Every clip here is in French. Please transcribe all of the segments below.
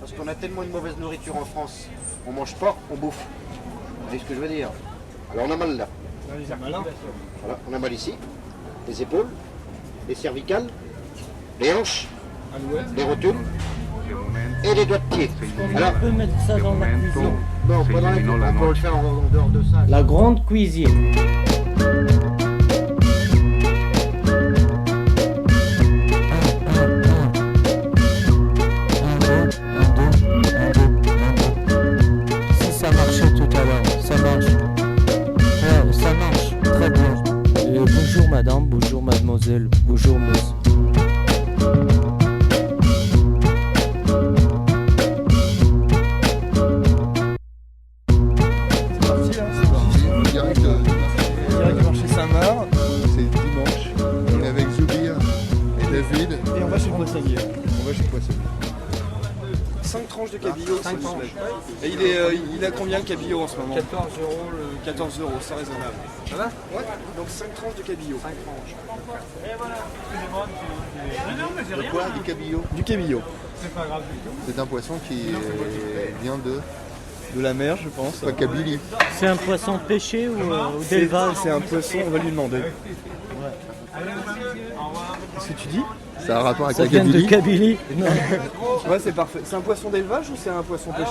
Parce qu'on a tellement de mauvaise nourriture en France. On mange pas, on bouffe. Vous voyez ce que je veux dire? Alors on a mal là. Voilà, on a mal ici. Les épaules, les cervicales, les hanches, les rotules et les doigts de pied. Alors, On peut mettre ça dans la cuisine. non, pas dans la cuisine, on peut le faire en dehors de ça. La grande cuisine. Si ça marchait tout à l'heure, ça marche. Ouais, ça marche, très bien. Bonjour madame, bonjour mademoiselle, bonjour monsieur. Direct du marché Saint-Marc, c'est dimanche. On est avec Zoubir et David. Et on va chez le poissonnier. 5 tranches de cabillaud. 5 tranches. Et il a combien le cabillaud en ce moment? 14 euros. 14 euros, c'est raisonnable. Ça va? Ouais. Donc 5 tranches de cabillaud. 5 tranches. Et voilà. De quoi? Du cabillaud? Du cabillaud. C'est pas grave du tout. C'est un poisson qui vient De la mer, je pense. pas Kabylie. C'est un poisson pêché ou d'élevage? C'est un poisson, on va lui demander. Qu'est-ce que tu dis? Ça a un rapport avec Ça la vient de Kabylie? Kabylie? Non. Ouais, c'est parfait. C'est un poisson d'élevage ou c'est un poisson pêché?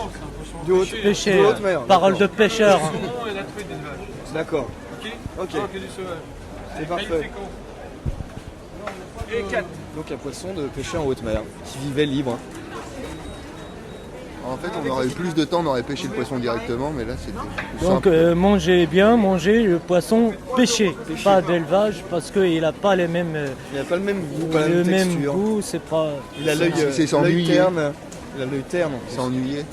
De haute, Pêché, de haute mer. parole de pêcheur. D'accord. Ok. C'est parfait. Donc un poisson de pêché en haute mer, qui vivait libre. En fait, on aurait eu plus de temps, on aurait pêché le poisson directement, mais là c'était plus Donc simple. mangez bien, mangez le poisson pêché, pas d'élevage, parce qu'il n'a pas les mêmes, Il n'a pas le même goût, pas la le même même texture. goût, c'est pas... Il a l'œil c'est l'œil ennuyé. terne. Il a l'œil terne. C'est ennuyé.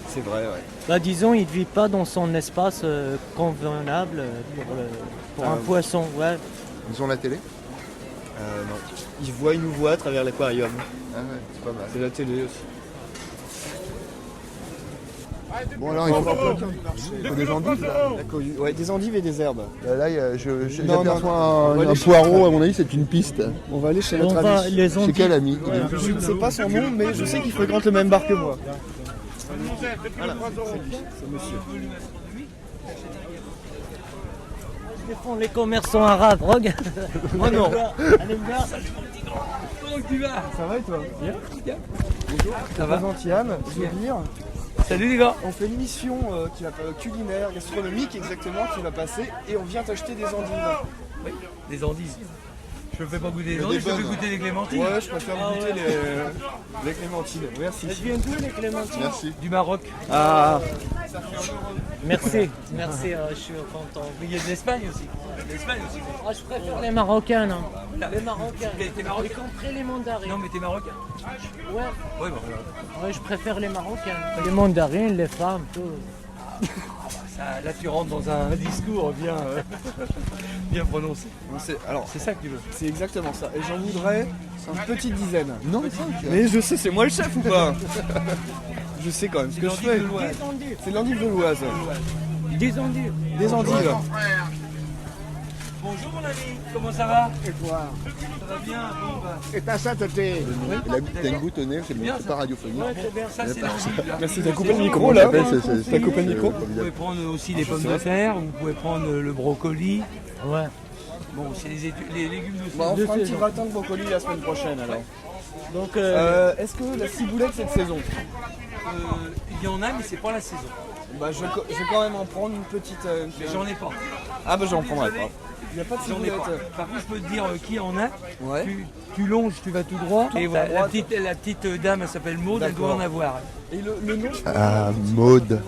C'est vrai, ouais. Bah, disons, il ne vit pas dans son espace convenable pour un poisson. Ouais. Ils ont la télé? Non. Il nous voit à travers l'aquarium. Ah ouais, c'est pas mal. C'est la télé aussi. Bon alors il faut des endives là. Ouais, des endives et des herbes. Là Non, j'aperçois on va un aller poireau, à mon avis c'est une piste. On va aller chez On notre va ami. les C'est endives. quel ami? Je ne sais pas son nom, mais je sais qu'il fréquente le même bar que moi. Voilà, c'est lui, c'est monsieur. Ils font les commerçants arabes, regarde. Moi non. Elle aime bien. Ça va et toi? Bien. Bonjour. Ça va? Antiam, Zoubir. Salut les gars. On fait une mission qui va culinaire, gastronomique exactement, qui va passer et on vient t'acheter des endives. Oui, des endives. Je ne fais pas goûter Mais des endives, des je fais bonnes. goûter des clémentines. Ouais, je préfère goûter les clémentines. Merci. Elles viennent d'où les clémentines? Merci. Du Maroc. Ah, Merci, merci, je suis content. Mais il y a de l'Espagne aussi. De l'Espagne aussi. Ah, je préfère les Marocains, hein. Les Marocains. T'es marocain? Y compris les mandarines. Non, mais t'es marocain. Ouais. Ouais, bah voilà. Ouais, je préfère les Marocains. Les mandarines, les femmes, tout. Ça, là, tu rentres dans un discours bien, bien prononcé. c'est C'est ça que tu veux. c'est exactement ça. Et j'en voudrais une petite dizaine. Non, Mais je sais, c'est moi le chef ou pas? Je sais quand même ce que je fais. Des endives. C'est l'endive de l'Oise. Des endives. Des endives. Bonjour mon ami, comment ça va? Et toi? Ça va bien, bon bah. Et ta sainteté? t'as une goutte au nez, c'est bon, c'est pas radiophonique. Ouais, c'est bien. Ça c'est l'endive là. Merci, t'as coupé le micro là? T'as coupé le micro? Vous pouvez prendre aussi les pommes de terre, vous pouvez prendre le brocoli. Ouais. Bon, c'est les légumes de Bon, on Deux fera un petit saisons. gratin de brocoli la semaine prochaine alors. Donc, Est-ce que la ciboulette cette saison? Il y en a, mais c'est pas la saison. Bah je vais quand même en prendre une petite. Mais j'en ai pas. Ah bah j'en prendrai pas. Il n'y a pas de J'en ai ciboulette. pas. Par contre, je peux te dire qui en a. Ouais. Tu longes, tu vas tout droit. Et voilà, à droite. la petite dame, elle s'appelle Maud, elle doit D'accord. en avoir. Et le nom? Ah, Maude.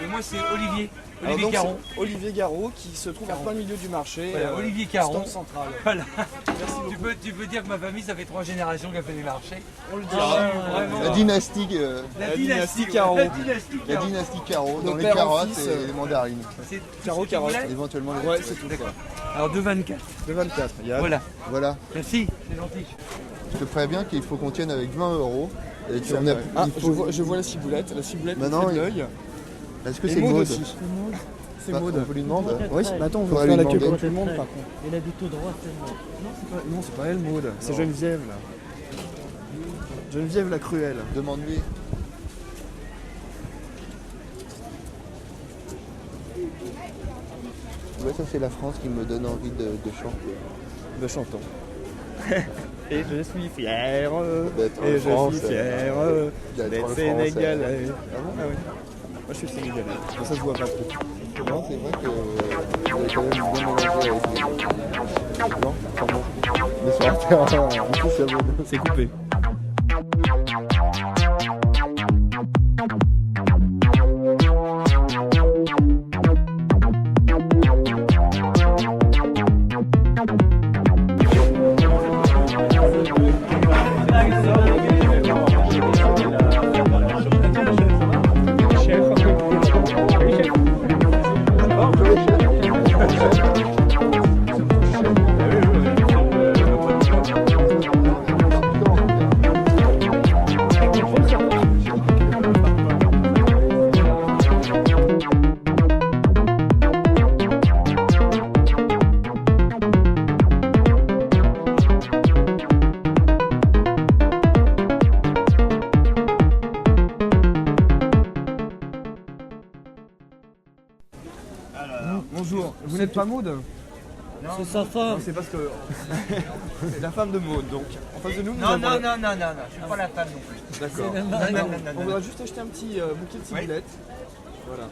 Moi, c'est Olivier. Alors Olivier donc, Caron. c'est Olivier Garot qui se trouve en plein milieu du marché. Voilà, Olivier Caron. Stand central. Voilà. Merci beaucoup. Tu peux dire que ma famille, ça fait 3 générations qu'elle fait des marchés. On le Ah, dira. vraiment. La dynastie, La dynastie Caron. La dynastie la Caron. dynastie Caro, dans De les père en carottes fils, et les mandarines. C'est Caro tout ce que tu Carotte. voulais. Éventuellement les Ouais, c'est tout quoi. Alors, 2,24. De 24. Yann. Voilà. Voilà. Merci, c'est gentil. Je te préviens qu'il faut qu'on tienne avec 20 euros. Et C'est vrai. Ah, je vois la ciboulette. La ciboulette Maintenant, fait de l'œil. Est-ce que Et c'est Maud Maude? aussi. C'est Bah, Maud. on lui demande. Oui, mais attends, on Faudra va faire lui la queue demander. comme tout le monde par contre. il a dit tout droit, c'est bon. Non, c'est pas elle Maud. C'est Geneviève là. Geneviève la cruelle. Demande-lui. Ouais, ça c'est la France qui me donne envie de chanter. Ben, chantons. Et je suis fier, D'être et je français. suis fier d'être français. sénégalais. Ah bon? Ah oui. Moi je suis sénégalais. Bon, ça se voit pas trop. Non, c'est vrai que vous avez quand même bien mélangé avec les... Non, pardon. Mais sur un terrain, C'est coupé. Bonjour, vous n'êtes pas Maud? C'est sa femme. C'est parce que c'est la femme de Maud, donc en face de nous, Non, je suis pas la femme non plus. D'accord. C'est le mari. On voudra juste acheter un petit bouquet de ciboulettes. Voilà.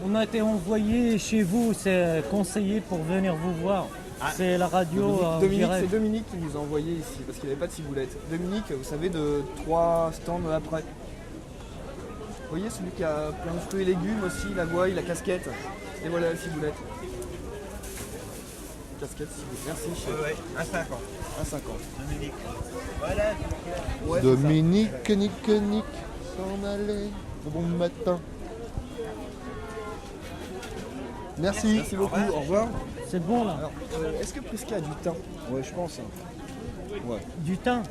On a été envoyé chez vous, c'est conseillé pour venir vous voir. C'est la radio en Dominique, direct. c'est Dominique qui nous a envoyé ici parce qu'il n'y avait pas de ciboulettes. Dominique, vous savez, de 3 stands après. Vous voyez celui qui a plein de fruits et légumes aussi, la gouaille, la casquette. Et voilà la ciboulette. Casquette, ciboulette. Merci chef. Ouais, à 5 ans. À 5 ans. Dominique. Voilà. Ouais, c'est ça. Dominique, nique, s'en aller. Bon matin. Merci. Merci beaucoup, au revoir. C'est bon là. Alors, est-ce que Prisca a du thym? Ouais, je pense. Ouais. Du thym.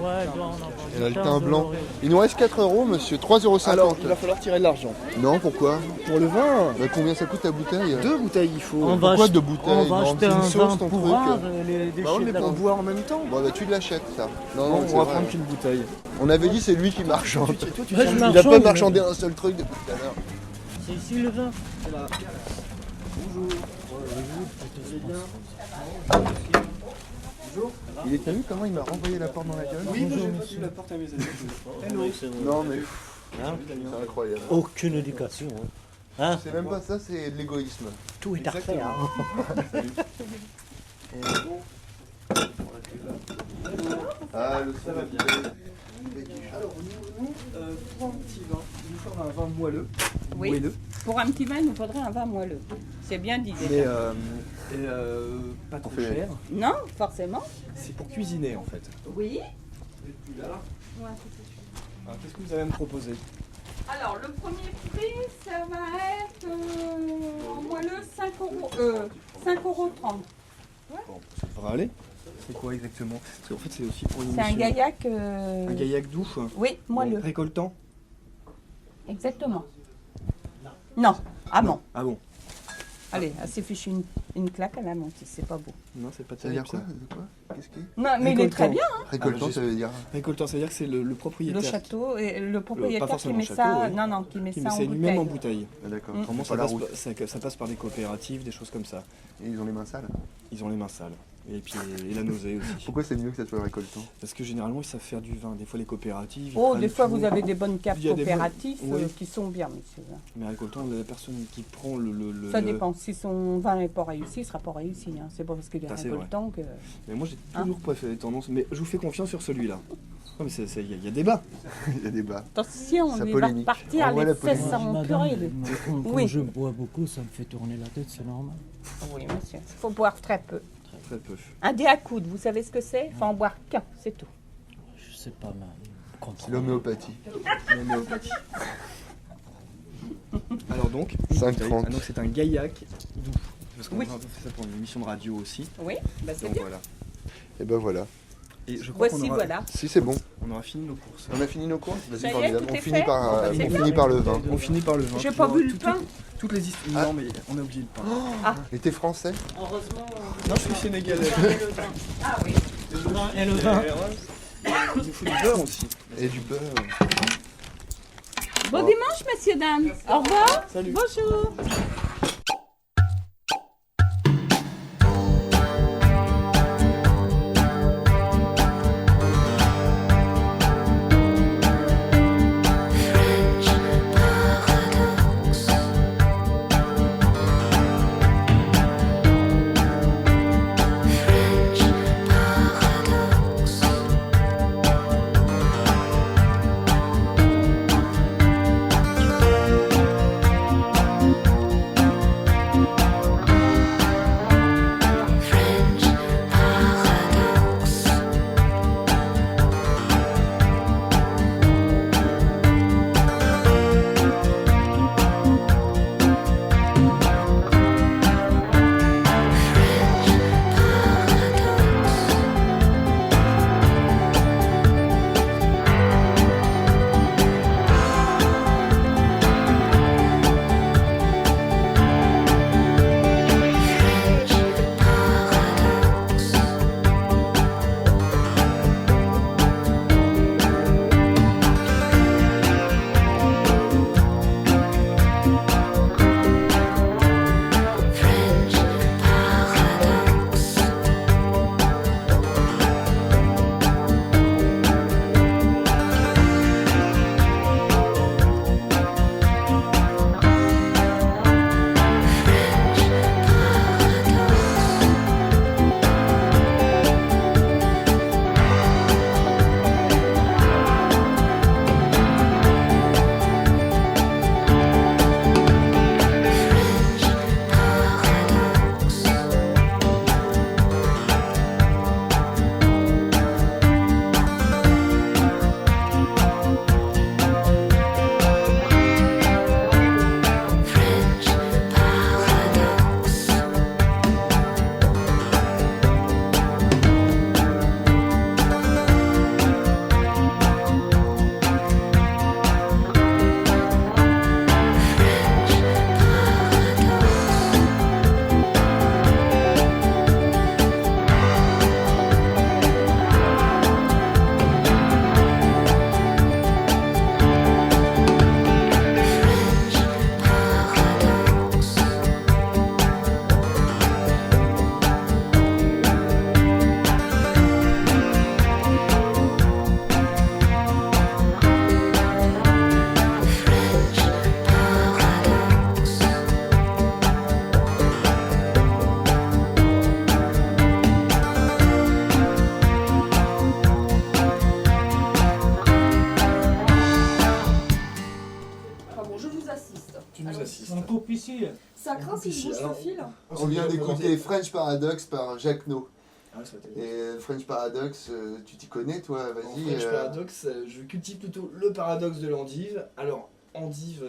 Ouais, doit en avoir. Elle a Du le thym teint blanc. coloré. Il nous reste 4 €, monsieur. 3,50 €. Alors, il va falloir tirer de l'argent. Non, pourquoi? Pour le vin, Bah, combien ça coûte la bouteille? 2 bouteilles il faut. On va Pourquoi acheter- 2 bouteilles? On va Non, acheter c'est une un sauce, vin ton pour truc. voir les Bah déchets oui, mais de la pour vente. boire en même temps. Bon, bah, tu l'achètes, ça. Non, Bon, non, on c'est va vrai. prendre qu'une bouteille. On avait dit c'est lui qui marchande. Toi, tu Ouais, tiens- je Il a marchande, pas mais- marchandé un seul truc depuis tout à l'heure. C'est ici le vin. Il est vu comment il m'a renvoyé la porte dans la gueule? Oui, moi, j'ai pas su la porte à mes amis. Non, mais c'est incroyable. Aucune éducation. Hein. C'est même pas ça, c'est de l'égoïsme. Tout est à refaire. Ah, le ça va bien. Alors, nous, pour un petit vin, il nous faudra un vin moelleux. Oui. Moelleux. Pour un petit vin, il nous faudrait un vin moelleux. C'est bien dit Mais déjà. pas trop On fait- cher. Non, forcément. C'est pour cuisiner en fait. Oui. Alors, qu'est-ce que vous avez à me proposer? Alors, le premier prix, ça va être en moelleux 5 €. 5,30 €. Bon, ça devrait aller. C'est quoi exactement? Parce qu'en fait, c'est aussi pour une C'est un émission. gaillac. Un gaillac doux. Oui, moelleux. Récoltant. Exactement. Non, amont. Ah bon? Allez, elle s'est fichue une claque à la menthe, c'est pas beau. Non, c'est pas Ça veut dire terrible quoi? ça. De quoi? Qu'est-ce qui est? Non, mais il est très Récoltant. bien. Hein. Récoltant, Ah, ça veut dire. Récoltant, ça veut dire que c'est le propriétaire. Le château et le propriétaire qui forcément met le château, ça. oui. Non, non, qui met Qui ça met en ça bouteille. lui-même en bouteille. Ah, d'accord. Autrement, Pas la route. ça passe par des coopératives, des choses comme ça. Et ils ont les mains sales. Ils ont les mains sales. Et puis et la nausée aussi. Pourquoi c'est mieux que ça soit récoltant? Parce que généralement, ils savent faire du vin. Des fois, les coopératives. ils Oh, prennent des fois, tout. vous avez des bonnes caves Il y a des bonnes- coopératives oui. qui sont bien, monsieur. Mais récoltant, la personne qui prend le. Ça dépend. Si son vin n'est pas réussi, il ne sera pas réussi. Hein. C'est pas parce qu'il est Ah, c'est récoltant que. Mais moi, j'ai Hein toujours préféré tendance. Mais je vous fais confiance sur celui-là. Non, mais il y a débat. Il y a des bas. Attention, Ça il va polémique. repartir Envoie les la polémique. fesses en purée. lui. Quand Oui. je bois beaucoup, ça me fait tourner la tête, c'est normal. Oui, monsieur. Il faut boire très peu. Très peu. Un dé à coude, vous savez ce que c'est? Il faut en boire qu'un, c'est tout. Je sais pas, mais C'est contrôle. l'homéopathie. Alors donc, 5,30. donc c'est un gaillac doux. Parce qu'on Oui. a fait ça pour une émission de radio aussi. Oui, bah c'est Donc bien. voilà. Et ben voilà. Et je crois qu'on Voici, aura, voilà. Si c'est bon. on aura fini nos courses. On a fini nos courses? Ça Vas-y, y est, formidable. tout On est finit fait par, Bah, c'est on bien. finit par le vin. On finit par le vin. J'ai Puis pas on- bu le toutes- pain. Toutes les histoires. Ah. Non, mais on a oublié le pain. Et t'es français? Heureusement. Non, je suis sénégalais. Ah oui. Et le vin Il nous faut du beurre aussi. Et du beurre. Bon dimanche, messieurs, dames. Au revoir. Salut. Bonjour. On coupe ici. Ça craint si je bouge le fil. On vient d'écouter French Paradox par Jacques No. Ah, ça va être- Et French Paradox, tu t'y connais toi? En Vas-y. French Paradox, je cultive plutôt le paradoxe de l'endive. Alors, endive,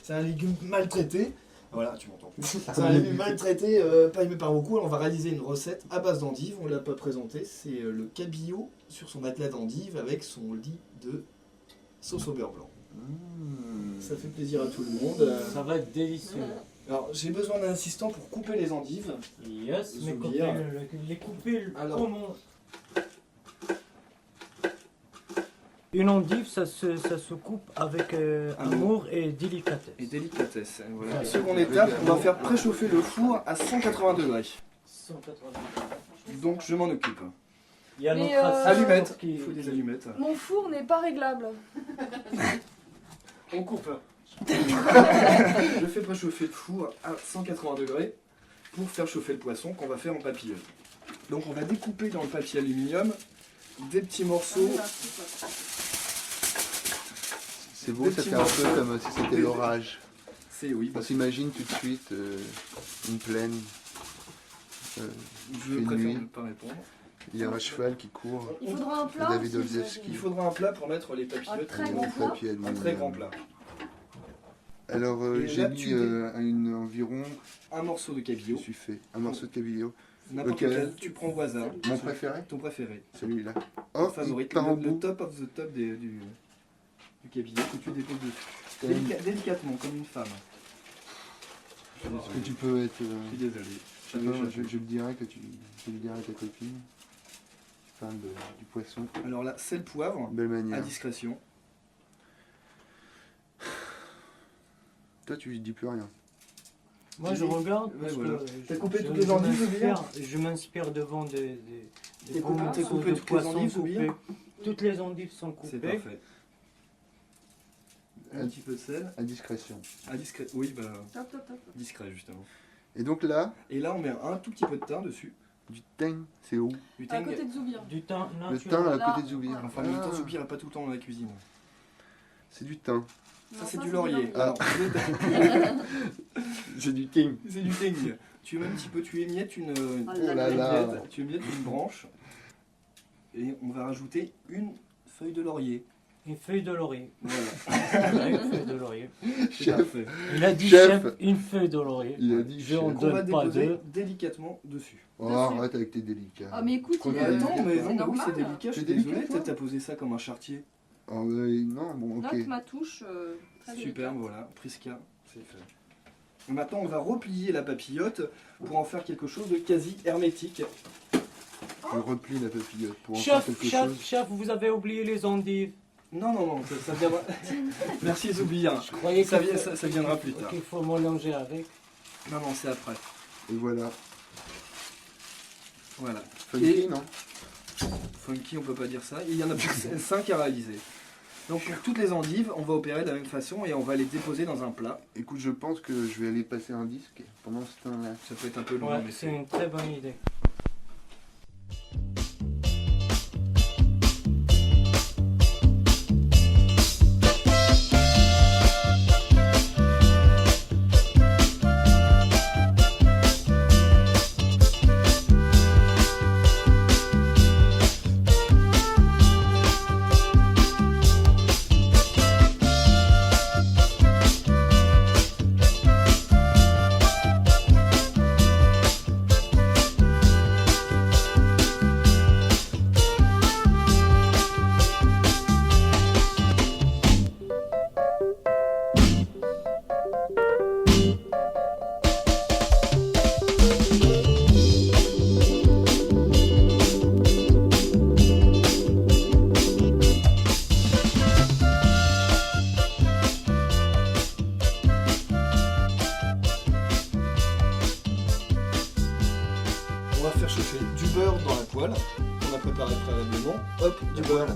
c'est un légume maltraité. Voilà, tu m'entends plus. C'est un légume maltraité, pas aimé par beaucoup. Alors, on va réaliser une recette à base d'endive. On ne l'a pas présenté. C'est le cabillaud sur son matelas d'endive avec son lit de sauce au beurre blanc. Ça fait plaisir à tout le monde. Ça va être délicieux. Alors, j'ai besoin d'un assistant pour couper les endives. Yes, mais Zoubir. les couper Alors. comment? Une endive, ça se coupe avec amour et délicatesse. Et délicatesse. Voilà. Seconde étape, on va faire préchauffer le four à 180 degrés. 180. Donc, je m'en occupe. Il y a Mais, notre assistant Allumettes, qui- il faut des allumettes. Mon four n'est pas réglable. On coupe. Je fais préchauffer le four à 180 degrés pour faire chauffer le poisson qu'on va faire en papilleuse. Donc on va découper dans le papier aluminium des petits morceaux. C'est beau, Des ça petits fait un morceaux. peu comme si c'était l'orage. C'est oui, On s'imagine tout de suite une plaine. je une préfère nuit. ne pas répondre. Il y a un cheval qui court. Il faudra un plat. David aussi, Olszewski. Il faudra un plat pour mettre les Un papillotes. très Dans grand le plat. papier Un aluminium. très grand plat. Alors Et j'ai là, mis tu environ, Un morceau de je cabillaud, suis fait, un morceau de cabillaud. n'importe Ok. lequel, tu prends au hasard. Mon préféré, Ton préféré. celui-là. Ton Oh, favori. il part en Le bout. top of the top du cabillaud que tu déposes dessus. Quand même. Délicatement, comme une femme. Est-ce que tu peux être... Je suis désolé. je le dirai que tu le dirai à ta copine. Tu parles du poisson. Alors là, sel, poivre, Belle à manière. discrétion. Toi, tu dis plus rien. Moi je regarde parce voilà. que T'as coupé je- toutes les je endives, m'inspire- Je m'inspire devant des T'as coupé morceaux toutes de les poisson endives, Soubir coupés. Toutes les endives sont C'est coupées. parfait. Un petit peu de sel. À discrétion. Ah, discret. Oui, bah, Top, top, top. discret justement. Et donc là, Et là, on met un tout petit peu de thym dessus. du thym, c'est où? Du À thym. côté de Zoubir. Du thym Le naturel. thym à Là, côté de Zoubir. voilà. Enfin, en même temps, Soubir n'est pas tout le temps dans la cuisine. C'est du thym. Ça, c'est du laurier. Ah. Alors, C'est du thym. c'est du thym. Tu mets un petit peu, tu émiettes une, Ah Oh là là. tu émiettes une branche. Et on va rajouter une feuille de laurier. Une feuille de laurier. Voilà. Une feuille de laurier. C'est Chef. parfait. Il a dit Chef. chef, une feuille de laurier. Il a dit Je en chef. Qu'on va donne pas déposer deux. délicatement dessus. Oh, arrête avec tes délicats. Ah, mais écoute, Qu'on il a est. dit. Attends, mais c'est non, mais oui, normal. c'est délicat, je suis C'est délicat, désolé, toi t'as posé ça comme un chartier. Oh, non, bon, ok. Note ma touche. Très Superbe, délicate. voilà, Prisca, c'est fait. Et maintenant, on va replier la papillote pour en faire quelque chose de quasi hermétique. Je replie la papillote pour en faire Chef, quelque chef, chose. chef, vous avez oublié les endives. Non, non, non, ça viendra. Merci Zoubir. Je croyais Ça, qu'il ça viendra plus tard. qu'il faut mélanger avec. Non, non, c'est après. Et voilà. Voilà. Funky, non? Funky, on peut pas dire ça. Il y en a plus que 5 à réaliser. Donc pour toutes les endives, on va opérer de la même façon et on va les déposer dans un plat. Écoute, je pense que je vais aller passer un disque pendant ce temps-là. Ça peut être un peu long, Ouais, mais c'est une très bonne idée. on va faire chauffer du beurre dans la poêle qu'on a préparé préalablement. Hop, du beurre.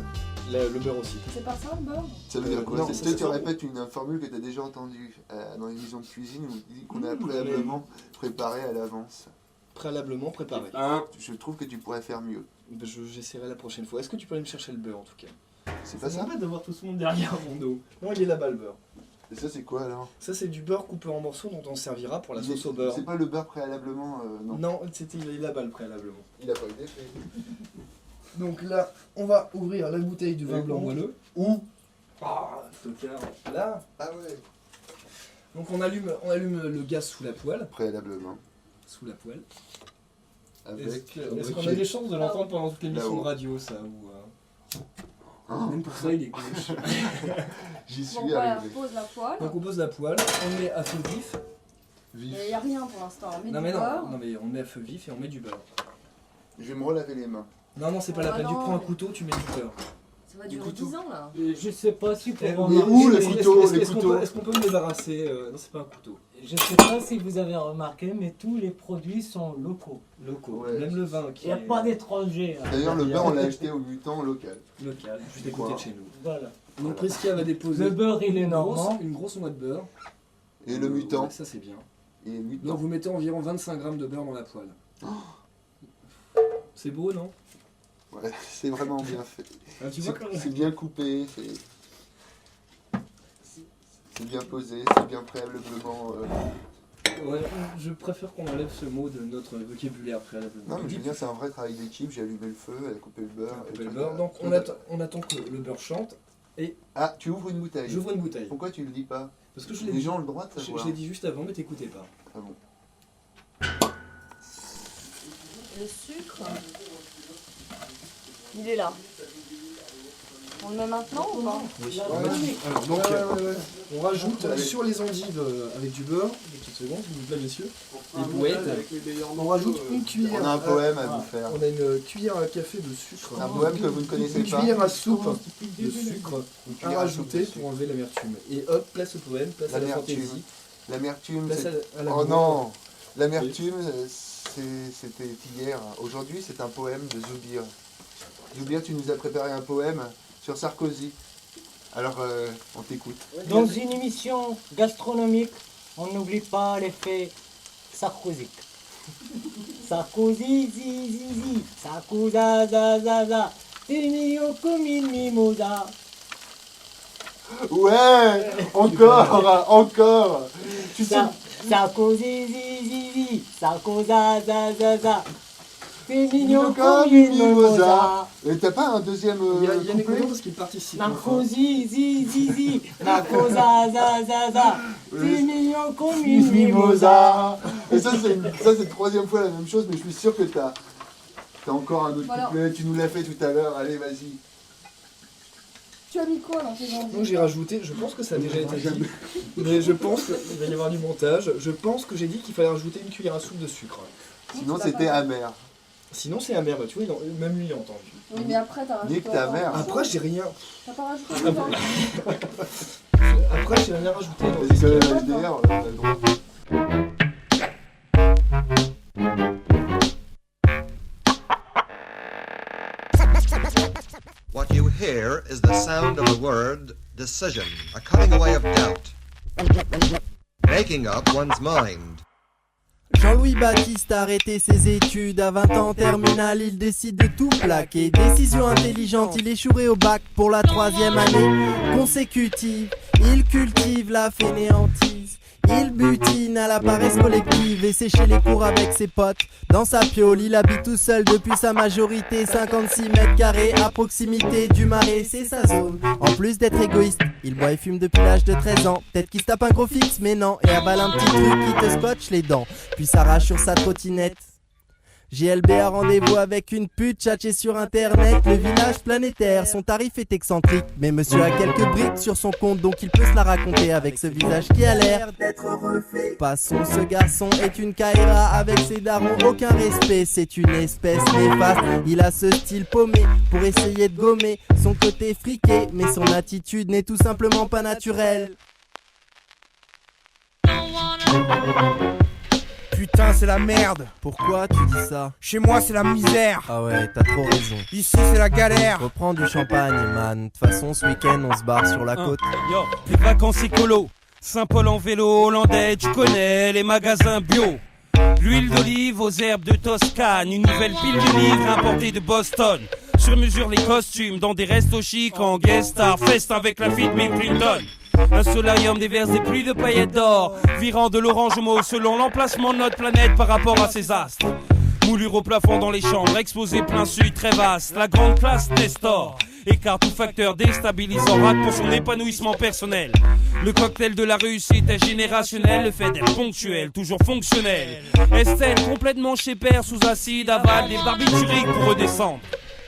Le beurre aussi. C'est pas ça le beurre? Ça veut dire quoi? non, C'est ça, peut-être ça tu fait- répètes une formule que tu as déjà entendue dans l'émission de cuisine où on dit qu'on a préalablement préparé à l'avance. Préalablement préparé. Je trouve que tu pourrais faire mieux. Ben, j'essaierai la prochaine fois. Est-ce que tu peux aller me chercher le beurre en tout cas? C'est pas ça? m'embête d'avoir tout ce monde derrière mon dos. Non, il est là-bas le beurre. Et ça, c'est quoi alors? Ça, c'est du beurre coupé en morceaux dont on servira pour la sauce au beurre. C'est pas le beurre préalablement, non. Non, il est là-bas le préalablement. Il a pas été fait. Donc là, on va ouvrir la bouteille de vin Et blanc où? moelleux. Où? Ah, tocard. Là. Ah ouais. Donc on allume le gaz sous la poêle. Préalablement. Sous la poêle. Avec. Est-ce qu'on a des chances de l'entendre pendant toute l'émission Là-haut. de radio, ça ou, Oh, Même pour ça, il est gauche. j'y Bon, suis voilà, arrivé. pose la poêle. Donc on pose la poêle, on met à feu vif. Il n'y a rien pour l'instant. On met Non du mais beurre. non, mais on met à feu vif et on met du beurre. Je vais me relaver les mains. Non, non, c'est pas la Ah peine. Tu non, prends un mais- couteau, tu mets du beurre. Ça va durer 10 ans là. Je sais pas si pour Eh, remarquer- mais où, le Est-ce- couteau, est-ce- les est-ce qu'on couteaux peut- Est-ce qu'on peut me débarrasser Non, c'est pas un couteau. Je sais pas si vous avez remarqué, mais tous les produits sont locaux. Locaux. Ouais. Même le vin qui Il n'y a est pas d'étrangers. hein. D'ailleurs, le beurre, on l'a acheté au mutant local. local, juste à côté de chez nous. Voilà. Donc Prisca va déposer Le beurre, il est une normand. grosse noix de beurre. Et le mutant. Ouais, ça c'est bien. Il est mutant. Donc vous mettez environ 25 grammes de beurre dans la poêle. C'est beau, non? Ouais, c'est vraiment bien fait. Ah, tu vois quand C'est bien coupé, c'est bien posé, c'est bien préalablement. Ouais, je préfère qu'on enlève ce mot de notre vocabulaire préalablement. Non, mais je veux dire, c'est un vrai travail d'équipe. J'ai allumé le feu, elle a coupé le beurre. On coupe et le tout, beurre. Donc tout, on attend que le beurre chante. Ah, tu ouvres une bouteille. J'ouvre une bouteille. Pourquoi tu le dis pas? Parce que je l'ai Les dit, gens ont le droit de je savoir. l'ai dit juste avant, mais t'écoutais pas. Ah bon. Le sucre. Il est là. On le met maintenant ou pas? Oui. La On va- dynamique. alors, donc, Ouais. on rajoute Allez. sur les endives avec du beurre, des petites secondes, s'il vous plaît, messieurs, les bouettes. On rajoute une cuillère. On a un poème à à- vous faire. On a une cuillère à café de sucre. Un poème que vous ne connaissez Une pas. cuillère à soupe de Depuis le début, sucre Une à cuillère à soupe rajouter de sucre. pour enlever l'amertume. Et hop, place au poème, place à la L'amertume. fantaisie. L'amertume, Là, c'est... ça, à la Oh bourre. non. L'amertume, c'était hier. Aujourd'hui, c'est un poème de Zoubir. Zoubir, tu nous as préparé un poème sur Sarkozy. Alors, on t'écoute. Dans une émission gastronomique, on n'oublie pas l'effet sarkozique. Sarkozy, zi, zi, zi, Sarkoza, za, za, za, c'est mignon comme une mimosa. Ouais, encore. Tu sais... Sarkozy, zi, zi, zi, Sarkoza, za, za, za, c'est mignon comme une mimosa. Et t'as pas un deuxième Il y a une couplet parce qu'il participe. Narcosi, zi, zi, zi, Narcosa, za, za, za, c'est mignon comme une mimosa. Et ça, c'est 3e fois la même chose, mais je suis sûr que t'as encore un autre Voilà. couplet. Tu nous l'as fait tout à l'heure. Allez, vas-y. Tu as mis quoi dans tes endives? Donc j'ai rajouté, je pense que ça a déjà été dit, mais je pense qu'il va y avoir du montage. Je pense que j'ai dit qu'il fallait rajouter une cuillère à soupe de sucre. Sinon, c'était amer. Sinon c'est amer, bah, tu vois, même lui il a entendu. Oui, mais après, t'as rajouté. Nique ta encore mère. autre chose. Après j'ai rien. T'as pas rajouté du vin. Après j'ai rien rajouté. Vas-y, quand même, HDR, on a le droit. What you hear is the sound of the word decision, a cutting away of doubt, making up one's mind. Jean-Louis Baptiste a arrêté ses études à 20 ans terminale, il décide de tout plaquer. Décision intelligente, il échouerait au bac pour la 3e année consécutive. Il cultive la fainéantise, il butine à la paresse collective et sécher les cours avec ses potes. Dans sa piole, il habite tout seul depuis sa majorité, 56 mètres carrés à proximité du marais, c'est sa zone. En plus d'être égoïste, il boit et fume depuis l'âge de 13 ans. Peut-être qu'il se tape un gros fixe, mais non, et avale un petit truc qui te scotche les dents, puis s'arrache sur sa trottinette. GLB a rendez-vous avec une pute, tchatché sur internet, le village planétaire, son tarif est excentrique, mais monsieur a quelques briques sur son compte, donc il peut se la raconter avec ce visage qui a l'air d'être refait. Passons, ce garçon est une caïra avec ses darons, aucun respect, c'est une espèce néfaste, il a ce style paumé pour essayer de gommer son côté friqué, mais son attitude n'est tout simplement pas naturelle. Putain, c'est la merde. Pourquoi tu dis ça? Chez moi, c'est la misère. Ah ouais, t'as trop raison. Ici, c'est la galère. Reprends du champagne, man. De toute façon, ce week-end, on se barre sur la côte. Yo, les vacances écolo, Saint-Paul en vélo hollandais, tu connais les magasins bio. L'huile d'olive aux herbes de Toscane, une nouvelle pile de livres importée de Boston. Sur mesure les costumes dans des restos chics en guest star, fest avec la fille de Bill Clinton. Un solarium déverse des pluies de paillettes d'or, virant de l'orange au mauve selon l'emplacement de notre planète par rapport à ses astres. Moulure au plafond dans les chambres, exposé plein sud très vaste, la grande classe Nestor. Écarte tout facteur déstabilisant, rate pour son épanouissement personnel. Le cocktail de la réussite est générationnel, le fait d'être ponctuel, toujours fonctionnel. Estelle complètement chez père sous acide, avale des barbituriques pour redescendre.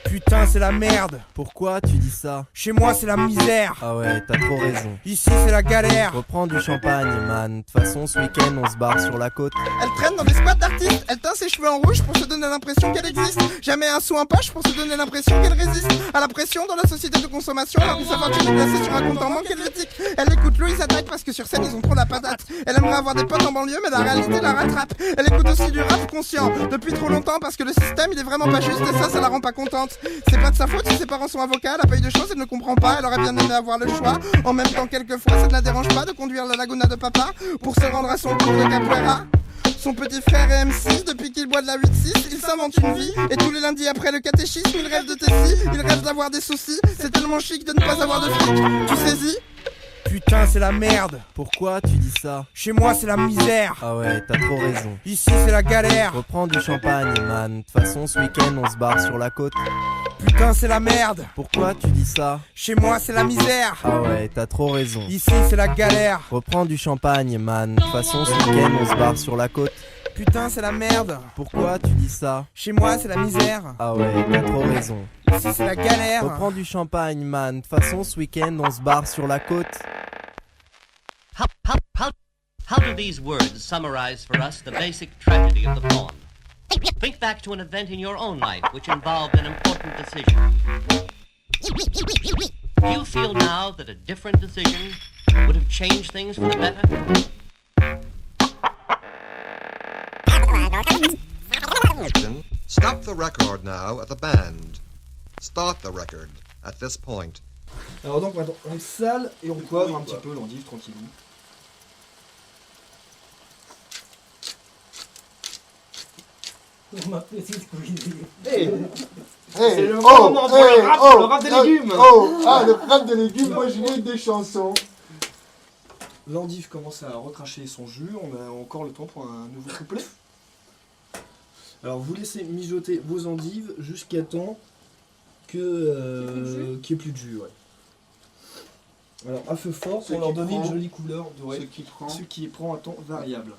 Putain, c'est la merde. Pourquoi tu dis ça? Chez moi, c'est la misère. Ah ouais, t'as trop raison. Ici, c'est la galère. Reprends du champagne, man. De toute façon, ce week-end, on se barre sur la côte. Elle traîne dans des squats d'artistes. Elle teint ses cheveux en rouge pour se donner l'impression qu'elle existe. Jamais un sou en poche pour se donner l'impression qu'elle résiste à la pression dans la société de consommation. Alors que sa fortune est placée sur un compte en banque helvétique. Elle écoute Louise Attaque parce que sur scène, ils ont trop la patate. Elle aimerait avoir des potes en banlieue, mais la réalité la rattrape. Elle écoute aussi du rap conscient depuis trop longtemps parce que le système, il est vraiment pas juste et ça la rend pas contente. C'est pas de sa faute si ses parents sont avocats, elle a pas eu de chance, elle ne comprend pas, elle aurait bien aimé avoir le choix. En même temps, quelquefois, ça ne la dérange pas de conduire la Laguna de papa pour se rendre à son cours de capoeira. Son petit frère est MC, depuis qu'il boit de la 8-6, il s'invente une vie. Et tous les lundis après le catéchisme, il rêve de Tessie, il rêve d'avoir des soucis. C'est tellement chic de ne pas avoir de fric, tu saisis? Putain, c'est la merde. Pourquoi tu dis ça? Chez moi, c'est la misère. Ah ouais, t'as trop raison. Ici, c'est la galère. Reprends du champagne, man. De toute façon, ce week-end, on se barre sur la côte. Putain, c'est la merde. Pourquoi tu dis ça? Chez moi, c'est la misère. Ah ouais, t'as trop raison. Ici, c'est la galère. Reprends du champagne, man. De toute façon, ce week-end, on se barre sur la côte. Putain, c'est la merde. Pourquoi tu dis ça? Chez moi, c'est la misère. Ah ouais, t'as trop raison. Ici, c'est la galère. Reprends du champagne, man. De toute façon, ce week-end, on se barre sur la côte. How do these words summarize for us the basic tragedy of the poem? Think back to an event in your own life which involved an important decision. Do you feel now that a different decision would have changed things for the better? Stop the record now at the band. Start the record at this point. Alors donc maintenant, on sale et on poivre un petit peu l'endive tranquillement. Pour ma petite cuisine. C'est le moment pour le rap des légumes. Le rap des légumes, moi je lis des chansons. L'endive commence à recracher son jus, on a encore le temps pour un nouveau couplet. Alors vous laissez mijoter vos endives jusqu'à temps qu'il n'y ait plus de jus. Ouais. Alors à feu fort pour leur donner une jolie couleur dorée, ce qui prend un temps variable.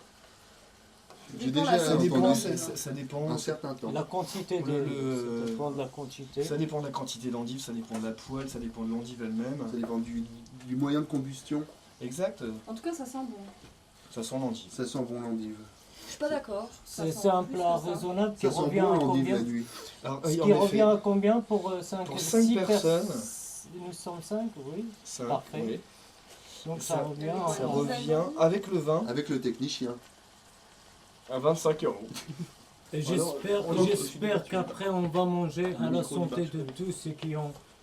J'ai déjà ça dépend un certain temps. La quantité ça dépend de la quantité. Ça dépend de la quantité d'endive, ça dépend de la poêle, ça dépend de l'endive elle-même. Ça dépend du moyen de combustion. Exact. En tout cas, ça sent bon. Ça sent l'endive. Ça sent bon l'endive. Je suis pas d'accord. C'est un plat raisonnable qui Ça sent revient bon à l'endive combien la nuit. Alors, Ce qui revient à combien pour 5 personnes Nous sommes 5, oui. 5, parfait. oui. Donc ça revient avec le vin. Avec le technicien. À 25 €. Et j'espère qu'après on va manger à la santé de tous ceux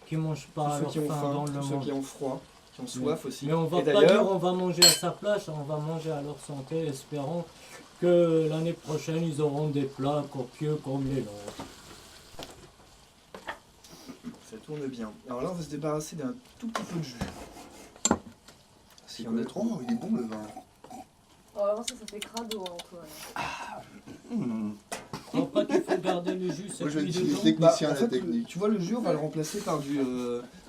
qui mangent pas à leur faim dans le monde. Ceux qui ont froid, qui ont soif aussi. Mais on va pas dire on va manger à sa place, on va manger à leur santé, espérons que l'année prochaine ils auront des plats copieux comme les nôtres. Ça tourne bien. Alors là on va se débarrasser d'un tout petit peu de jus. Si on est trop, il est bon le vin. Oh, avant ça fait crado, Antoine. Après il faut garder le jus, ça Moi je cuit suis dedans. technicien en la fait, technique. tu vois le jus on va le remplacer par du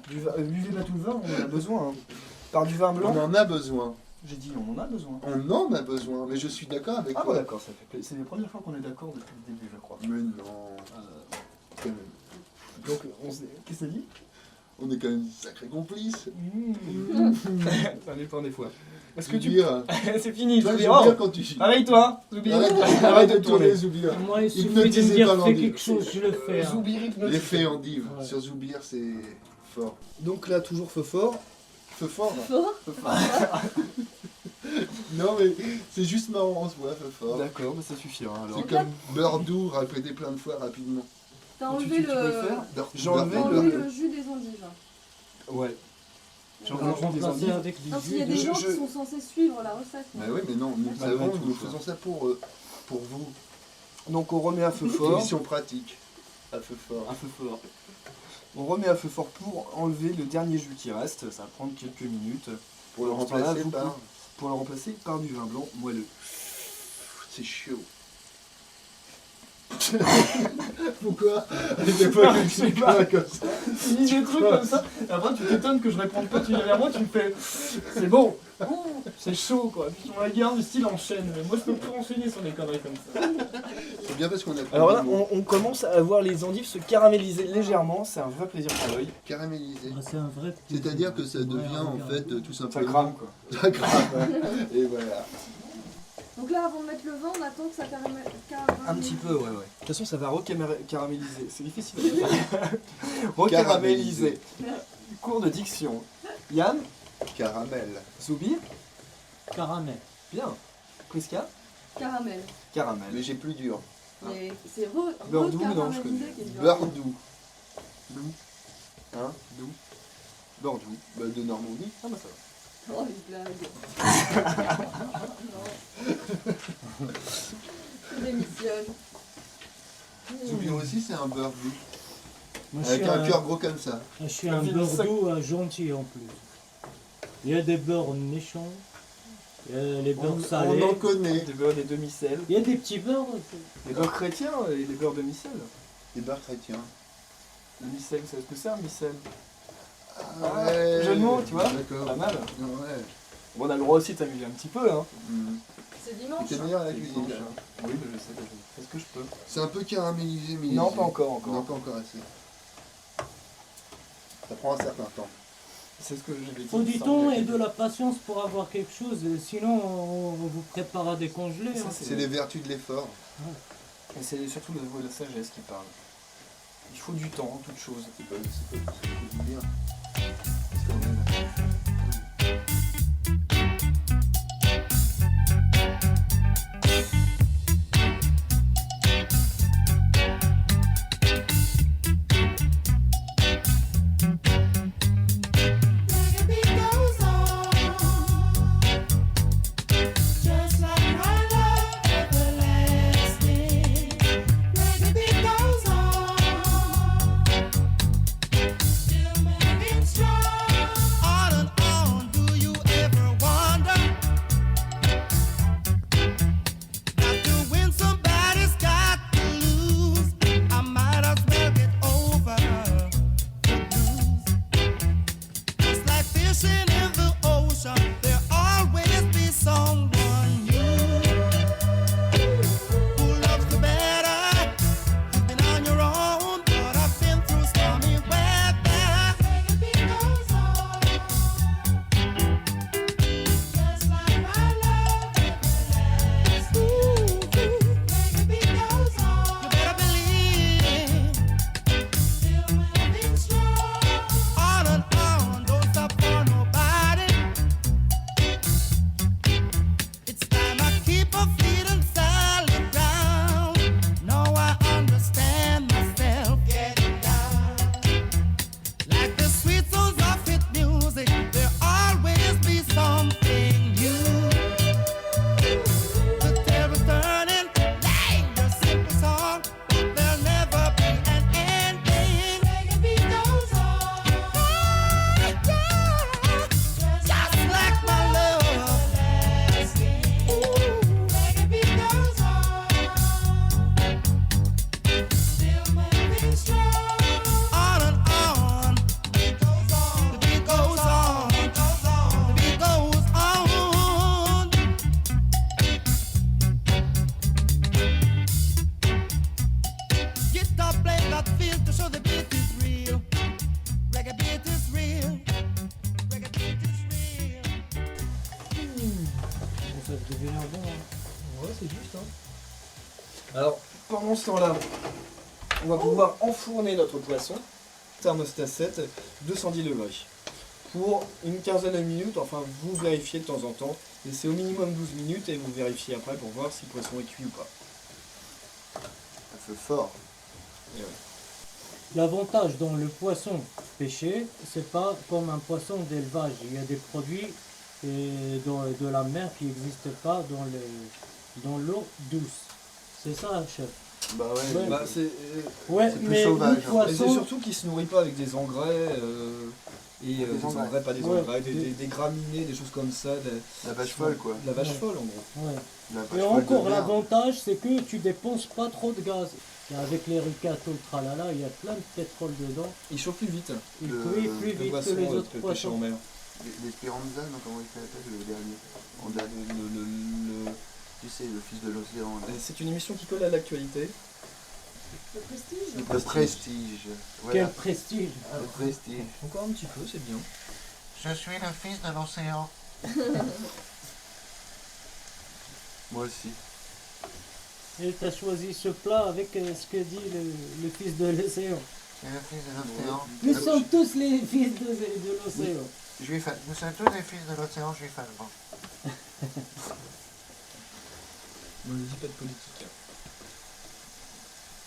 buvez pas tout le vin, on en a besoin. Hein. Par du vin blanc. On en a besoin. J'ai dit on en a besoin. On en a besoin, mais je suis d'accord avec Ah toi. bah d'accord, ça fait plaisir. C'est les premières fois qu'on est d'accord depuis le début je crois. Mais non. Quand même. Donc qu'est-ce que ça dit? On est quand même sacré complices. Ça dépend des fois. Est-ce que Zoubir. c'est fini, Toi, Zoubir. Zoubir, quand tu... Réveille-toi, Zoubir. Arrête de tourner, Zoubir. Moi il suffit de Hypnotisez me dire pas fais l'endive. quelque chose, je le fais. Hein. Zoubir hypnotisé. L'effet endive Ouais. sur Zoubir, c'est fort. Donc là toujours feu fort. Feu fort là. Fort. Feu fort. Non mais c'est juste marrant, on se voit feu fort. D'accord, mais ça suffira alors. C'est comme beurre doux, répété plein de fois rapidement. T'as enlevé tu peux le faire. Beurre- J'ai enlevé T'as beurre- enlevé le jus des endives. Ouais. J'ai On enlevé va le jus des remplacer endives. avec du Non, s'il jus y a de- des gens je- qui sont censés suivre la recette. Bah oui, mais non, nous le Malgré savons, tout, nous quoi. faisons ça pour vous. Donc on remet à feu fort. Émission pratique. À feu fort. À feu fort. On remet à feu fort pour enlever le dernier jus qui reste. Ça va prendre quelques minutes. Pour le Dans ce temps-là, remplacer vous par... pouvez- Pour le remplacer par du vin blanc moelleux. C'est chaud. Pourquoi? Je sais pas, comme ça. Tu dis des trucs comme ça, et après tu t'étonnes que je réponde pas, tu viens vers moi, tu me fais c'est bon, c'est chaud quoi. Puis on la garde du style enchaîne, mais moi je peux plus enchaîner sur des conneries comme ça. C'est bien parce qu'on a... Alors là, on commence à voir les endives se caraméliser légèrement, c'est un vrai plaisir pour l'œil. Caramélisé. Ah, c'est un vrai. C'est-à-dire que ça devient Ouais, en regarde. fait tout Ça simplement... crame quoi. Ça crame. Et voilà. Donc là, avant de mettre le vin, on attend que ça caramélise. Un petit peu, ouais. De toute façon, ça va recaraméliser. C'est difficile à dire. Recaraméliser. Cours de diction. Yann, Caramel. Zoubir, Caramel. bien. Prisca, Caramel. caramel. Mais j'ai plus dur. Mais c'est Beurre doux, non, je recaramélisé connais. qui est dur. Beurre doux. Doux. Hein? Doux. Beurre doux. Bah, de Normandie. Ah bah ça va. Oh, les blagues. Non. Je démissionne. Zoubir aussi, c'est un beurre doux. Moi, je Avec suis un cœur gros comme ça. Je suis un beurre doux gentil en plus. Il y a des beurres méchants, il y a les beurres salés, On en connaît. Des beurres des demi-sels. il y a des petits beurres aussi. Les beurres chrétiens et les beurres demi-sel. Des beurres chrétiens. Le micelle, c'est ce que c'est un micelle? Ah ouais. Jeu de mots, tu vois. D'accord. Pas mal. Ouais. Bon, on a le droit aussi de s'amuser un petit peu, hein. C'est dimanche. T'es meilleur à la C'est cuisine. dimanche, hein. Oui, mais je sais, je fais ce que je peux. C'est un peu caramélisé, mais... Non, pas encore. Non, pas encore assez. Ça prend un certain temps. C'est ce que j'avais dit. Faut du temps et de la patience pour avoir quelque chose, sinon on vous prépare à décongeler. Ça, hein. C'est les vertus de l'effort. Et c'est surtout le niveau de la sagesse qui parle. Il faut du temps, toute chose. C'est pas bien. fishing in the ocean, there'll always be someone new who loves the better. You've been on your own, but I've been through stormy weather. Baby goes on, just like my love never lasts. Baby goes on, you better believe, still moving strong. On and on, don't stop for nobody. It's time I keep a feet and solid ground. Now I understand myself. Getting down. Like the sweet souls of hit music, there'll always be something new. The tables turning, like the simple song, but there'll never be an ending. Baby goes on. Just like my love. Baby goes on. Still moving strong. On and on. The beat goes on. The beat goes on. The beat goes on. Guitar play that feel to show the beat is real. Reggae beat is real. Reggae beat is real. Ça va devenir bon. Hein. Ouais, c'est juste. Alors, pendant ce temps-là, on va pouvoir enfourner notre poisson, thermostat 7, 210 degrés. Pour une quinzaine de minutes, enfin vous vérifiez de temps en temps, et c'est au minimum 12 minutes et vous vérifiez après pour voir si le poisson est cuit ou pas. Ça fait fort. Et ouais. L'avantage dans le poisson pêché, c'est pas comme un poisson d'élevage. Il y a des produits de la mer qui n'existent pas dans l'eau douce. C'est ça, chef. Bah ouais, Ouais. Bah, c'est Ouais, c'est plus mais sauvage, le hein. et poisson, c'est surtout qu'il se nourrit pas avec des engrais, des engrais. engrais, pas des Ouais. engrais, des graminées, des choses comme ça. La vache folle, quoi. La vache Ouais. folle en gros. ouais. La vache Et folle encore, de mer. l'avantage, c'est que tu dépenses pas trop de gaz. Et avec les ricatos, le tralala, il y a plein de pétrole dedans. Il chauffe plus vite. Il Le- cuit plus Le vite poisson que les autres pêché poissons. en mer. Les Speranza, non, comment il s'appelle le dernier En dernier, tu sais, le fils de l'océan. là. C'est une émission qui colle à l'actualité. Le prestige. Le prestige. Quel Voilà. prestige. Le prestige. Encore un petit peu, c'est bien. Je suis le fils de l'océan. Moi aussi. Et tu as choisi ce plat avec ce que dit le fils de l'océan. C'est le fils de l'océan. Nous sommes tous les fils de l'océan. Juif, nous sommes tous les fils de l'océan juif allemand. On ne dit pas de politique. hein.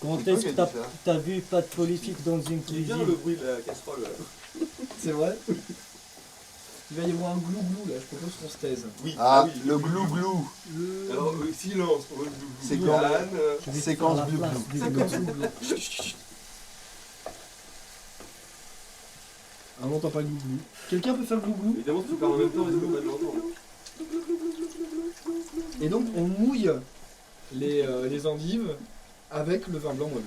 Quand C'est est-ce toi que qui as dit ça. t'as vu pas de politique dans une Il est bien cuisine? le bruit de la casserole. C'est vrai. Il va y avoir un glou-glou là, je propose qu'on se taise. Oui, Ah, oui. le glou-glou. Alors, silence pour le glou-glou. C'est quand Yann, Je vais te séquence faire la glou-glou. place du Séquence glou. glou-glou. Ah, on n'entend pas le glou-glou. Quelqu'un peut faire le glou-glou? évidemment, si tu parles en même temps, les autres, on va l'entendre. Et donc on mouille les endives avec le vin blanc moelleux.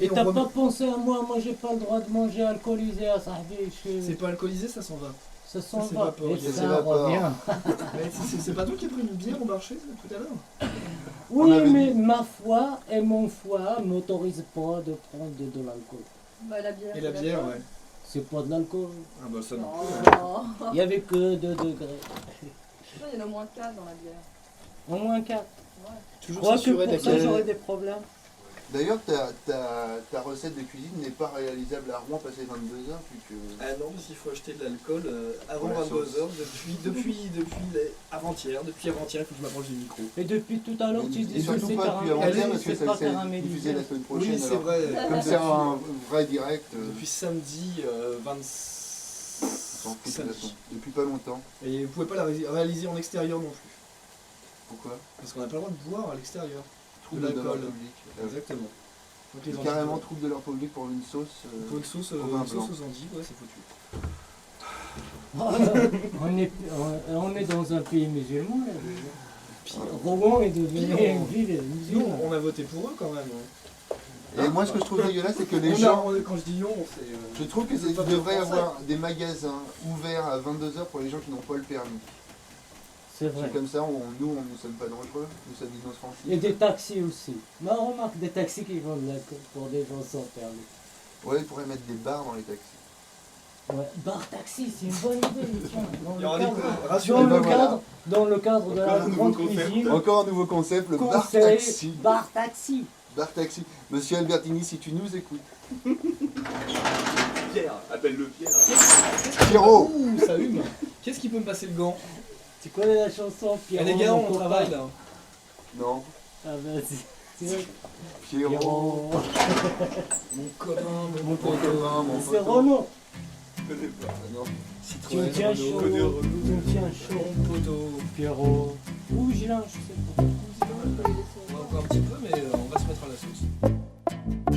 Et on t'as remet- pas pensé à moi? Moi j'ai pas le droit de manger alcoolisé à Sahbi. C'est pas alcoolisé, ça s'en va. Ça s'en ça va. s'évapore, Et ça ça s'évapore. revient. Mais c'est pas toi qui as pris une bière au marché tout à l'heure? Oui, avait mais ma foi et mon foie m'autorisent pas de prendre de l'alcool. Bah, la bière. Et la c'est bière, d'accord. ouais. C'est pas de l'alcool. Ah bah ça non. Oh. Il y avait que 2 degrés. Il y en a au moins 4 dans la bière. Au moins 4. Ouais. Je Toujours crois que s'assurer pour de ça la j'aurais des problèmes. D'ailleurs, ta recette de cuisine n'est pas réalisable à Rouen passé 22 heures, puisque... Ah non, parce qu'il faut acheter de l'alcool avant Pour la 22 sauce. heures, depuis avant-hier, il faut que je m'approche du micro. Et depuis tout à l'heure tu Et dis que surtout c'est pas depuis avant-hier, caramélisé, parce que c'est pas ça s'est diffusé caramélisé. la semaine prochaine. Oui, c'est alors. vrai. Comme c'est un vrai direct, Depuis samedi on 26. s'en fout de toute façon. Depuis pas longtemps. Et vous pouvez pas la réaliser en extérieur non plus. Pourquoi Parce qu'on n'a pas le droit de boire à l'extérieur. Trouble De de l'ordre l'alcool. public. Exactement. Donc les Carrément endives, trouble de l'ordre public pour une sauce. pour une sauce, au vin une sauce blanc. aux endives, ouais, c'est foutu. On est dans un pays musulman là. Puis, Rouen est devenu Pire, une ville nous, musulmane. on a voté pour eux quand même. hein. Et moi, ce que je trouve dégueulasse, c'est que les gens... Quand je dis non, c'est... Je trouve que il devrait y avoir des magasins ouverts à 22h pour les gens qui n'ont pas le permis. C'est vrai. C'est comme ça, nous ne sommes pas dangereux, nous sommes inoffensifs. Et des taxis aussi. Mais on remarque des taxis qui vont pour des gens sans permis. Ouais, ils pourraient mettre des bars dans les taxis. Ouais, bar taxi, c'est une bonne idée. Tiens, dans le cadre de la grande cuisine. Encore un nouveau concept, le bar Conseil, taxi. Bar taxi. Bar taxi. Monsieur Albertini, si tu nous écoutes. Pierre, appelle-le Pierre. Pierrot. Ouh, ça hume. Qu'est-ce qui peut me passer le gant? Tu connais la chanson Pierrot? Les gars, on travaille là. Non. Ah bah c'est... Pierrot. Mon copain, mon copain, mon c'est Renaud. Je connais pas. Non. Tu me tiens chaud, tu me tiens chaud, poteau. Pierrot. Ou Gilin, je sais pas. On va encore un petit peu, mais on va se mettre à la sauce.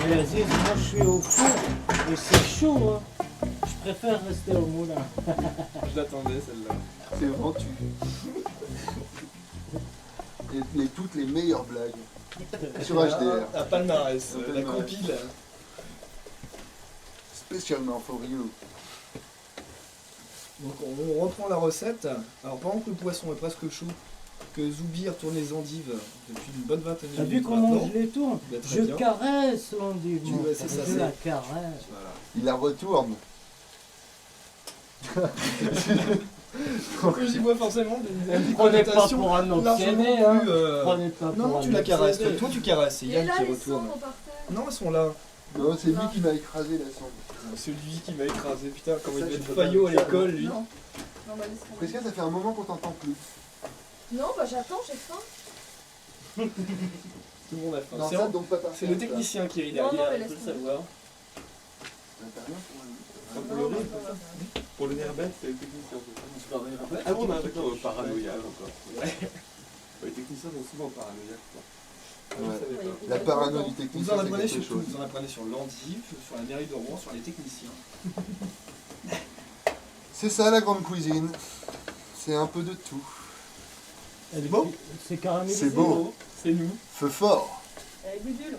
Mais Aziz, moi je suis au four et c'est chaud, hein. Je préfère rester au moulin. Je l'attendais celle-là. C'est ventu. Et toutes les meilleures blagues. Sur HDR. Un palmarès, la compile. Spécialement for you. Donc on reprend la recette. Alors pendant que le poisson est presque chaud, que Zoubir tourne les endives depuis une bonne vingtaine de T'as minutes. vu comment maintenant. je les tourne? Bah, très Je bien. caresse l'endive. Tu vois, c'est ça, Je c'est- la caresse. Voilà. Il la retourne. Que j'y vois forcément des Prenez pas connotations pour un largement obsédé, hein. plus, Prenez pas pour Non, un tu la caresses. obsédé. Toi, tu caresses. C'est Et Yann là, qui les retourne. cendres par terre. Non, elles sont là. Non, c'est lui qui m'a écrasé la cendre. C'est lui qui m'a écrasé. Putain, comment Ça, il devait je être peux faillot pas à le faire. l'école, lui. Non. Non, bah laisse tomber. Prisca, ça fait un moment qu'on t'entend plus. Non, bah j'attends, j'ai faim. Tout le monde a faim. Non, C'est ça, Ro- donc pas parfait. C'est le technicien qui est Non, non, derrière, mais il laisse faut le tomber. savoir. Pour le riz, pour le nerf bête, c'est le technicien. Ah bon, on a un d'accord paranoïaque encore. Les techniciens sont souvent paranoïaques. Ouais. La parano du Vous technicien, en c'est apprenez quelque sur tout. chose. Vous en apprenez sur l'endive, sur la mairie de Rouen, sur les techniciens. C'est ça la grande cuisine. C'est un peu de tout. Elle est beau. C'est caramélisé. C'est beau. C'est nous. Feu fort. Eh, Gudule.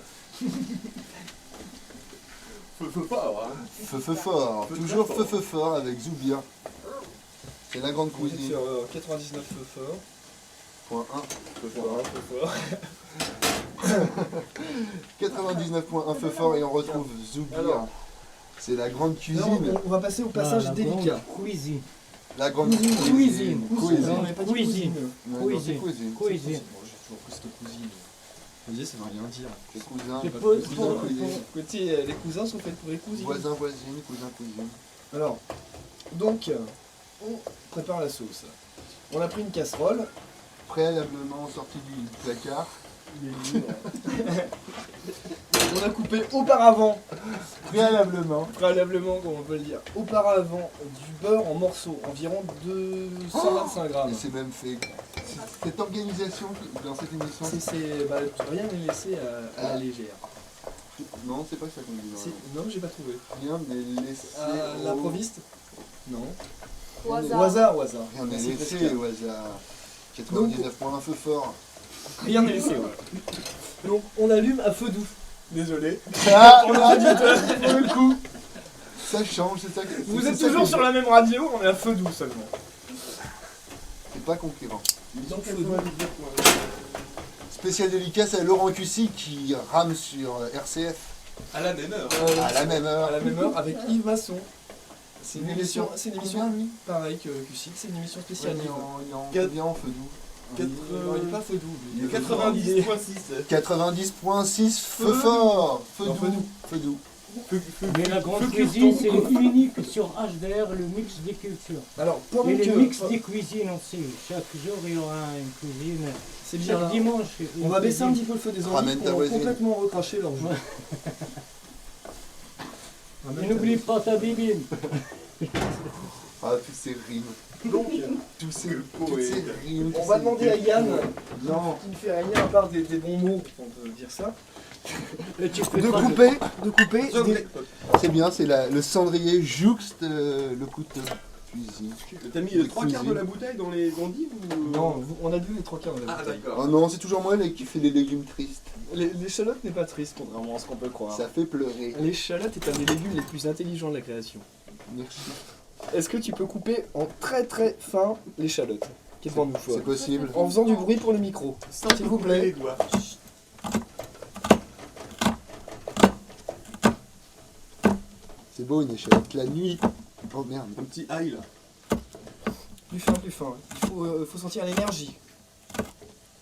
Feu fort, hein. Feu fort. Feu Toujours très fort. feu fort avec Zoubir. C'est la grande On est cuisine. sur 99 feux forts. Point 1. Feu fort. 99.1 feu fort et on retrouve Zoubir. Alors. C'est la grande Non, cuisine. on va passer au passage la délicat. grande cuisine. La grande Cuisine. cuisine. Cuisine. Cuisine. On n'a pas dit Cuisine. cuisine. Ouais, non, c'est cuisine. Cuisine. Bon, j'ai toujours cru que c'était cousine. Cousine, ça veut rien dire. C'est cousin. C'est Pas pour- de cousine, pour- cuisine. Écoutez, les cousins sont faits pour les cousines. Voisin, voisine, cousin, cousine. Alors, donc, on prépare la sauce. On a pris une casserole. Préalablement sorti du placard. On a coupé auparavant, Préalablement. comme on peut le dire, auparavant du beurre en morceaux, environ 225 Et grammes. c'est même fait. Cette organisation dans cette émission. Rien n'est laissé à la légère. Non, c'est pas ça qu'on dit. Non, j'ai pas trouvé. Rien n'est laissé. À l'improviste Non. Au Au hasard. hasard, au hasard. Rien n'est Merci, laissé Pascal. au hasard. 99.1 feu fort. Rien n'est laissé, ouais. Donc, on allume à feu doux. Désolé. Ah, Pour nos auditeurs. pour le coup. Ça change, c'est ça. Vous c'est êtes ça toujours qui- sur la même radio, on est à feu doux seulement. C'est pas concurrent. Donc, feu doux. Spécial dédicace à Laurent Cussy qui rame sur RCF. À la même heure. À la même heure. À la même heure avec Yves Masson. C'est une émission, Combien, lui pareil que Q6, c'est une émission spéciale. Il est en feu doux. Non, il est pas feu doux. Il est 90.6. 90.6, feu fort. Feu doux. Feu doux. Mais la grande cuisine, c'est unique sur HDR, le mix des cultures. Alors, pendant et que... le mix des cuisines aussi. Chaque jour, il y aura une cuisine. C'est bien. Chaque dimanche. On va baisser un petit peu le feu des endives pour complètement recracher leur jus. Et n'oublie pas ta bibine. Ah, toutes ces rimes. Donc, toutes ces rimes. On va demander à Yann, qui ne fait rien à part des bons mots, on peut dire ça, de couper. C'est bien, c'est le cendrier jouxte le couteau. Cuisine. T'as mis les 3/4 de la bouteille dans les endives ou... Non, on a bu les 3/4 de la bouteille. Ah d'accord. Oh non, c'est toujours moi qui fait les légumes tristes. L'échalote n'est pas triste, contrairement à ce qu'on peut croire. Ça fait pleurer. L'échalote est un des légumes les plus intelligents de la création. Merci. Est-ce que tu peux couper en très très fin l'échalote qui est devant nous? C'est possible. En faisant du bruit pour le micro, s'il vous plaît. C'est beau une échalote la nuit. Oh merde. Un petit ail là. Plus fin, plus fin. Il faut sentir l'énergie.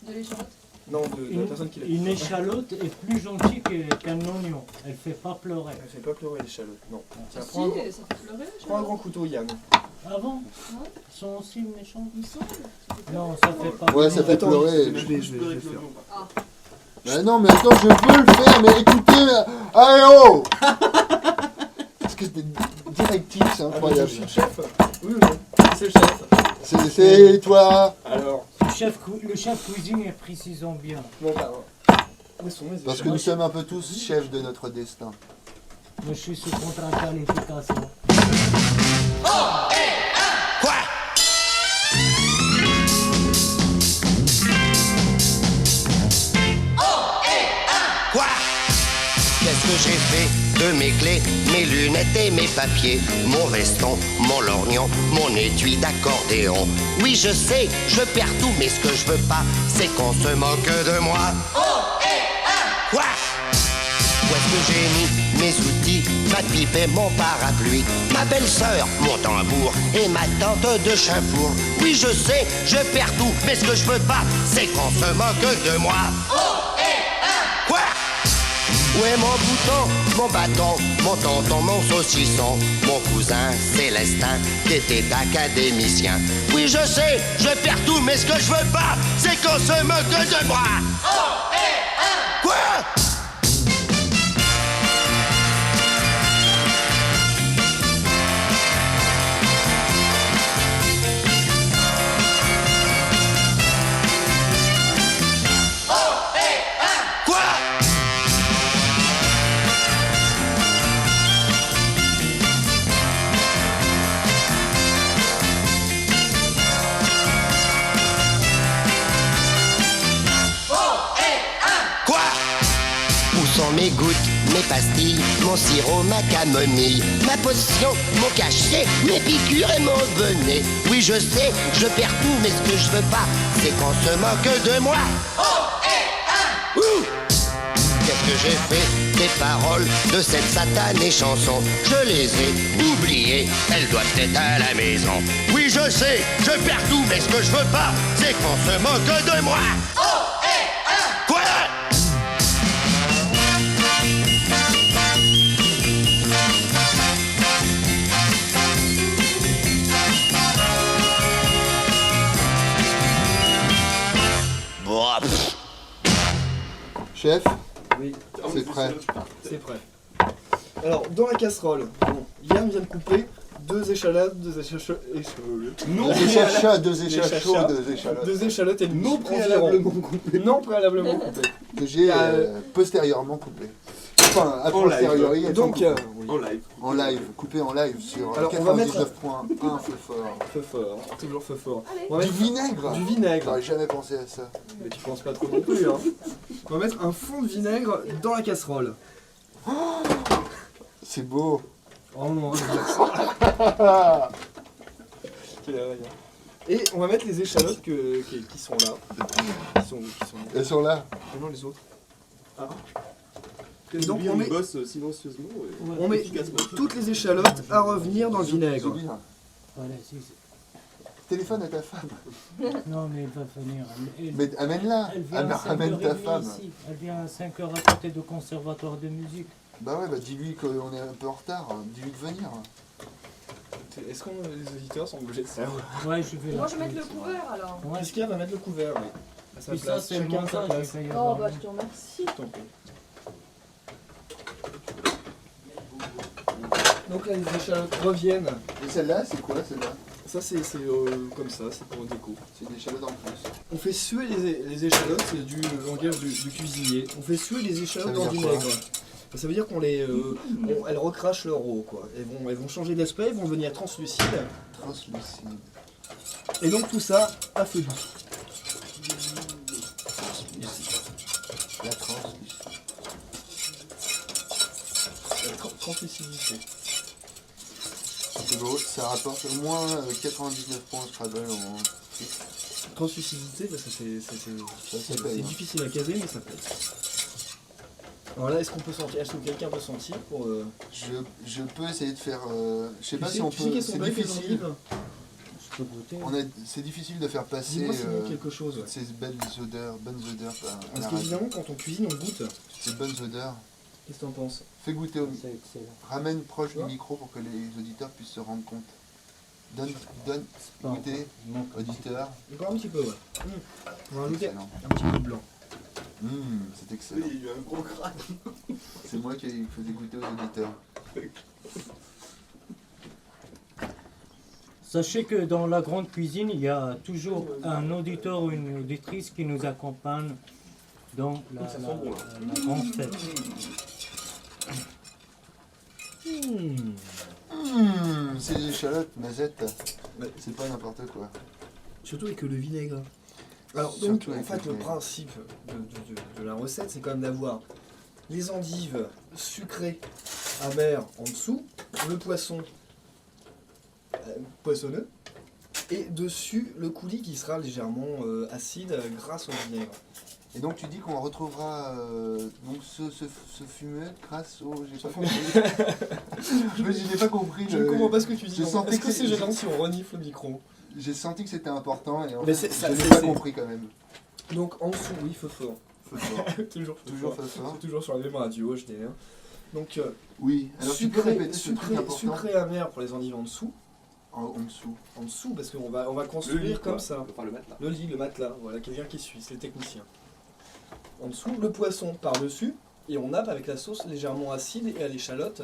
De l'échalote? Non, de la personne qui l'a. Une échalote est plus gentille qu'un oignon. Elle fait pas pleurer. Elle fait pas pleurer l'échalote, non. Tiens, Si, prends un, ça fait pleurer l'échalote. prends un grand couteau, Yann. Ah bon? Ouais. Ils sont aussi méchants. Il me semble. Non, ça fait pas Ouais, ça fait Attends, pleurer. je vais le faire. Ah. Bah non, mais attends, je peux le faire, mais écoutez, allez oh. Parce que des directives, c'est incroyable. Je suis le chef. Oui ou non? C'est le chef. C'est toi. Alors. Le chef cuisinier, précisons bien. Bon, bah, où sont mes Parce que nous sommes un peu tous chefs de notre destin. Moi, je suis sous contrat de qualification. Quoi? Quoi? Qu'est-ce que j'ai fait de mes clés, mes lunettes et mes papiers, mon veston, mon lorgnon, mon étui d'accordéon? Oui, je sais, je perds tout, mais ce que je veux pas, c'est qu'on se moque de moi. Quoi? Où est-ce que j'ai mis mes outils, ma pipe et mon parapluie, ma belle-sœur, mon tambour et ma tante de Chainfour? Oui, je sais, je perds tout, mais ce que je veux pas, c'est qu'on se moque de moi. Quoi? Où est mon bouton, mon bâton, mon tonton, mon saucisson, mon cousin Célestin, qui était académicien? Oui, je sais, je perds tout, mais ce que je veux pas, c'est qu'on se moque de moi. Quoi? Mes gouttes, mes pastilles, mon sirop, ma camomille, ma potion, mon cachet, mes piqûres et mon bonnet. Oui, je sais, je perds tout, mais ce que je veux pas, c'est qu'on se moque de moi. Qu'est-ce que j'ai fait des paroles de cette satanée chanson? Je les ai oubliées, elles doivent être à la maison. Oui, je sais, je perds tout, mais ce que je veux pas, c'est qu'on se moque de moi. Quoi? Chef? Oui. C'est prêt. C'est prêt. Alors, dans la casserole, bon, Yann vient de couper 2 échalotes, 2 échalotes. Deux échalotes et non préalablement coupées. Non préalablement coupées. Que j'ai postérieurement coupé. Enfin, a posteriori. Donc, en live, coupé en live sur 99.1 feu fort. Feu fort, toujours feu fort. Du vinaigre. Du vinaigre. J'aurais jamais pensé à ça. Mais tu penses pas trop non plus, hein. On va mettre un fond de vinaigre dans la casserole. C'est beau. Oh non, et on va mettre les échalotes qui sont là. Elles sont là. Et non, les autres. Ah. Et donc on met, bosse silencieusement. on met toutes les échalotes à revenir dans le vinaigre. Voilà, si, Téléphone à ta femme. Non, mais elle va venir. Mais amène-la. Elle vient à Amène 5h30 ta femme. ici. Elle vient à 5h à côté du conservatoire de musique. Bah ouais, bah dis-lui qu'on est un peu en retard. Dis-lui de venir. Est-ce que les auditeurs sont obligés de ça? Ouais, je vais Moi je vais mettre le couvert alors. Ouais. Prisca va mettre le couvert, oui. À sa Puis place. ça, c'est le Chacun à sa montage. place. il va y Oh avoir- bah je te remercie. Tant pis. Donc là, les échalotes reviennent. Et celle-là, c'est quoi celle-là? Ça, c'est comme ça, c'est pour déco. C'est des échalotes en plus. On fait suer les échalotes, c'est du langage du cuisinier. On fait suer les échalotes Ça veut dans dire du quoi vinaigre. Ça veut dire qu'on elles recrachent leur eau, quoi. Elles vont changer d'aspect, elles vont devenir translucides. Translucide. Et donc tout ça à feu doux. La translucide. La translucidité. C'est beau, ça rapporte au moins 99 points au Scrabble en Translucidité, parce que ça paye, c'est hein. difficile à caser, mais ça paye. Alors là, est-ce qu'on peut sentir? Est-ce que quelqu'un peut sentir pour Je peux essayer de faire. Je sais pas si on peut. C'est difficile. difficile. Je peux goûter. C'est difficile de faire passer Dis-moi s'il manque quelque chose. Ouais. ces bonnes odeurs à Parce la qu'évidemment, quand on cuisine, on goûte. Ces bonnes odeurs. Qu'est-ce que t'en penses? Fais goûter au C'est excellent. Ramène proche du micro pour que les auditeurs puissent se rendre compte. Donne pas goûter, auditeur. Encore un petit peu, ouais. On va rajouter Excellent. un petit peu de blanc. C'est excellent. Il y a eu un gros crack. C'est moi qui faisais goûter aux auditeurs. Sachez que dans la grande cuisine, il y a toujours un auditeur ou une auditrice qui nous accompagne dans la grande fête. C'est des échalotes, mazette. C'est pas n'importe quoi. Surtout avec le vinaigre. Alors Surtout donc, en avec fait, le le vinaigre. principe de la recette, c'est quand même d'avoir les endives sucrées, amères en dessous, le poisson poissonneux, et dessus le coulis qui sera légèrement acide grâce au vinaigre. Et donc tu dis qu'on retrouvera donc ce fumeux grâce au... J'ai pas fumeux. compris. Je n'ai pas compris. Je ne comprends pas ce que tu dis. Je sentais Est-ce que c'est gênant si on renifle le micro? J'ai senti que c'était important et en Mais fait, c'est- je ça- n'ai pas c'est- compris quand même. Donc en dessous, oui, feu fort. Feu fort. Toujours feu Toujours fort. feu fort. C'est toujours sur la même radio, je dirais. Donc Oui, alors tu peux répéter ce truc important. sucré amer pour les endives en dessous. En dessous. En dessous, parce qu'on va construire lit, comme quoi. ça. Enfin, le matelas. Le lit, le matelas, voilà, quelqu'un qui suit, c'est le technicien. En dessous, le poisson par-dessus, et on nappe avec la sauce légèrement acide et à l'échalote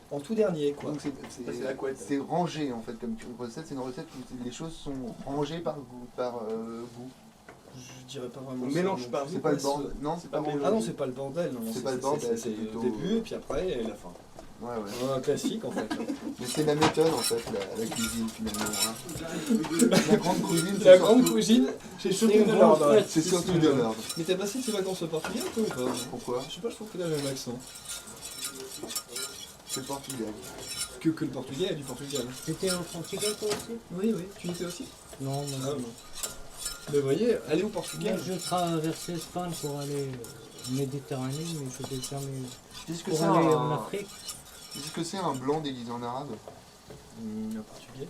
en tout dernier, quoi. Donc c'est la couette. c'est rangé en fait comme recette. C'est une recette où les choses sont rangées par goût. Je dirais pas vraiment On ça mélange non pas. plus. C'est pas le bordel. Non, c'est pas pas rangé. Ah non, c'est pas le bordel. Non, C'est pas le bordel, c'est plutôt- le début, et puis après, et la fin. Ouais, ouais. Un classique, en fait. Mais c'est la méthode en fait, la cuisine finalement. Hein. La grande cuisine, La c'est grande surtout- cuisine, c'est surtout une de grande l'ordre. fête. c'est surtout de l'ordre. Mais t'as passé tes vacances au Portugal, toi, ou pas? Pourquoi? Je sais pas, je trouve que t'as le même accent. C'est Portugal. Que le Portugais a du Portugal. C'était au Portugal toi aussi? Oui, oui. Tu y étais aussi? Non, moi, Ah non. Mais vous voyez, aller au Portugal. moi, je traversais l'Espagne pour aller Méditerranée, mais je n'ai jamais Qu'est-ce que pour c'est aller en un... Afrique. Qu'est-ce que c'est un blanc déguisé en arabe? Un Portugais.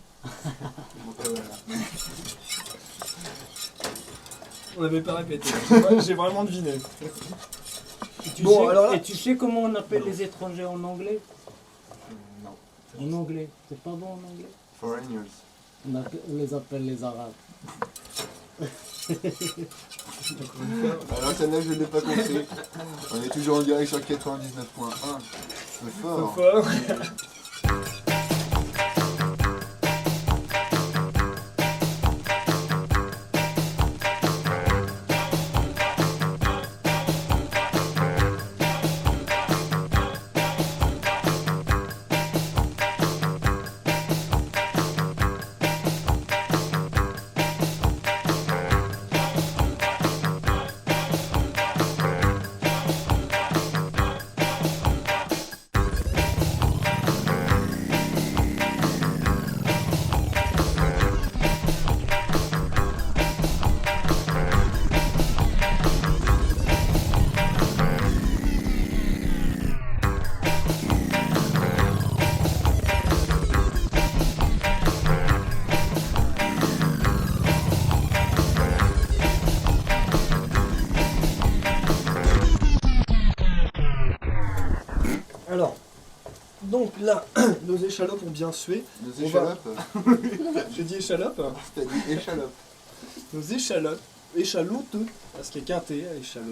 Voilà. On n'avait pas répété. J'ai vraiment deviné. Et tu, Bon, sais, alors là- et tu sais comment on appelle les étrangers en anglais? Non. En anglais. C'est pas bon en anglais? Foreigners. On les appelle les Arabes. Alors celle-là je ne l'ai pas compris. On est toujours en direct sur 99.1. C'est fort. Fort. Donc là, nos échalotes ont bien sué. Nos On va- échalotes J'ai dit échalote. T'as dit échalote. Nos échalotes, parce qu'il y a qu'un T à échalote.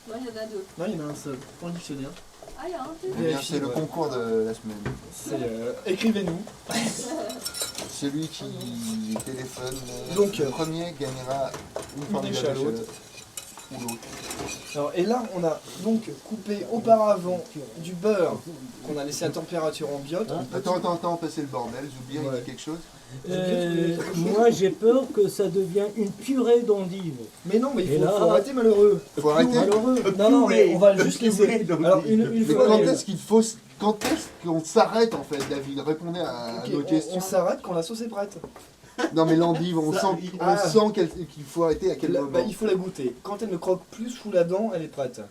Non, il y en a deux. Non, il y en a un seul. Dans le dictionnaire. Ah, il y a un T. Eh bien, c'est le Ouais. concours de la semaine. C'est écrivez-nous. Celui qui téléphone Donc, le premier gagnera une formidable échalote. ou l'autre. Alors, et là, on a donc coupé auparavant du beurre qu'on a laissé à température ambiante. Attends, passez le bordel. Zoubir, il dit quelque chose. Moi j'ai peur que ça devienne une purée d'endives. Mais non, mais Et il faut, là- faut arrêter malheureux. Faut arrêter. Malheureux. Non, mais on va juste laisser. Alors, une Mais fois. quand est-ce qu'il faut... Quand est-ce qu'on s'arrête en fait, David? Répondez à Ok, nos questions. on s'arrête quand la sauce est prête. Non mais l'endive, on Ça- sent, Ah. qu'il faut arrêter à quel moment. Bah, il faut la goûter. Quand elle ne croque plus sous la dent, elle est prête.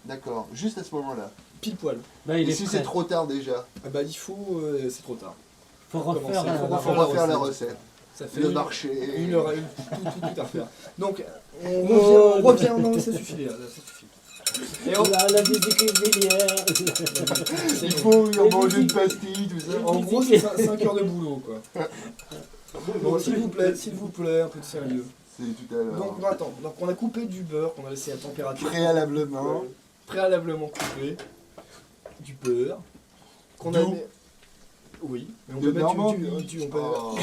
D'accord, juste à ce moment-là. Pile poil. Bah, il Et est si prêt. c'est trop tard déjà, Ah bah il faut... c'est trop tard. Faut refaire Commencer, la- faut on va faire la recette. Ça fait Le marché. Une heure, tout à faire. Donc, on revient... Non, ça suffit, là, ça suffit. Et on... La bicyclette. Il faut en manger une pastille, tout ça. En gros, c'est 5 heures de boulot, quoi. Bon, s'il vous plaît, un peu de sérieux. C'est tout à l'heure. Donc, non, attends. Donc, on a coupé du beurre qu'on a laissé à température. Préalablement. Préalablement coupé. Du beurre. Qu'on a D'où mis... Oui, mais on De peut mettre Normandie. on peut... Oh.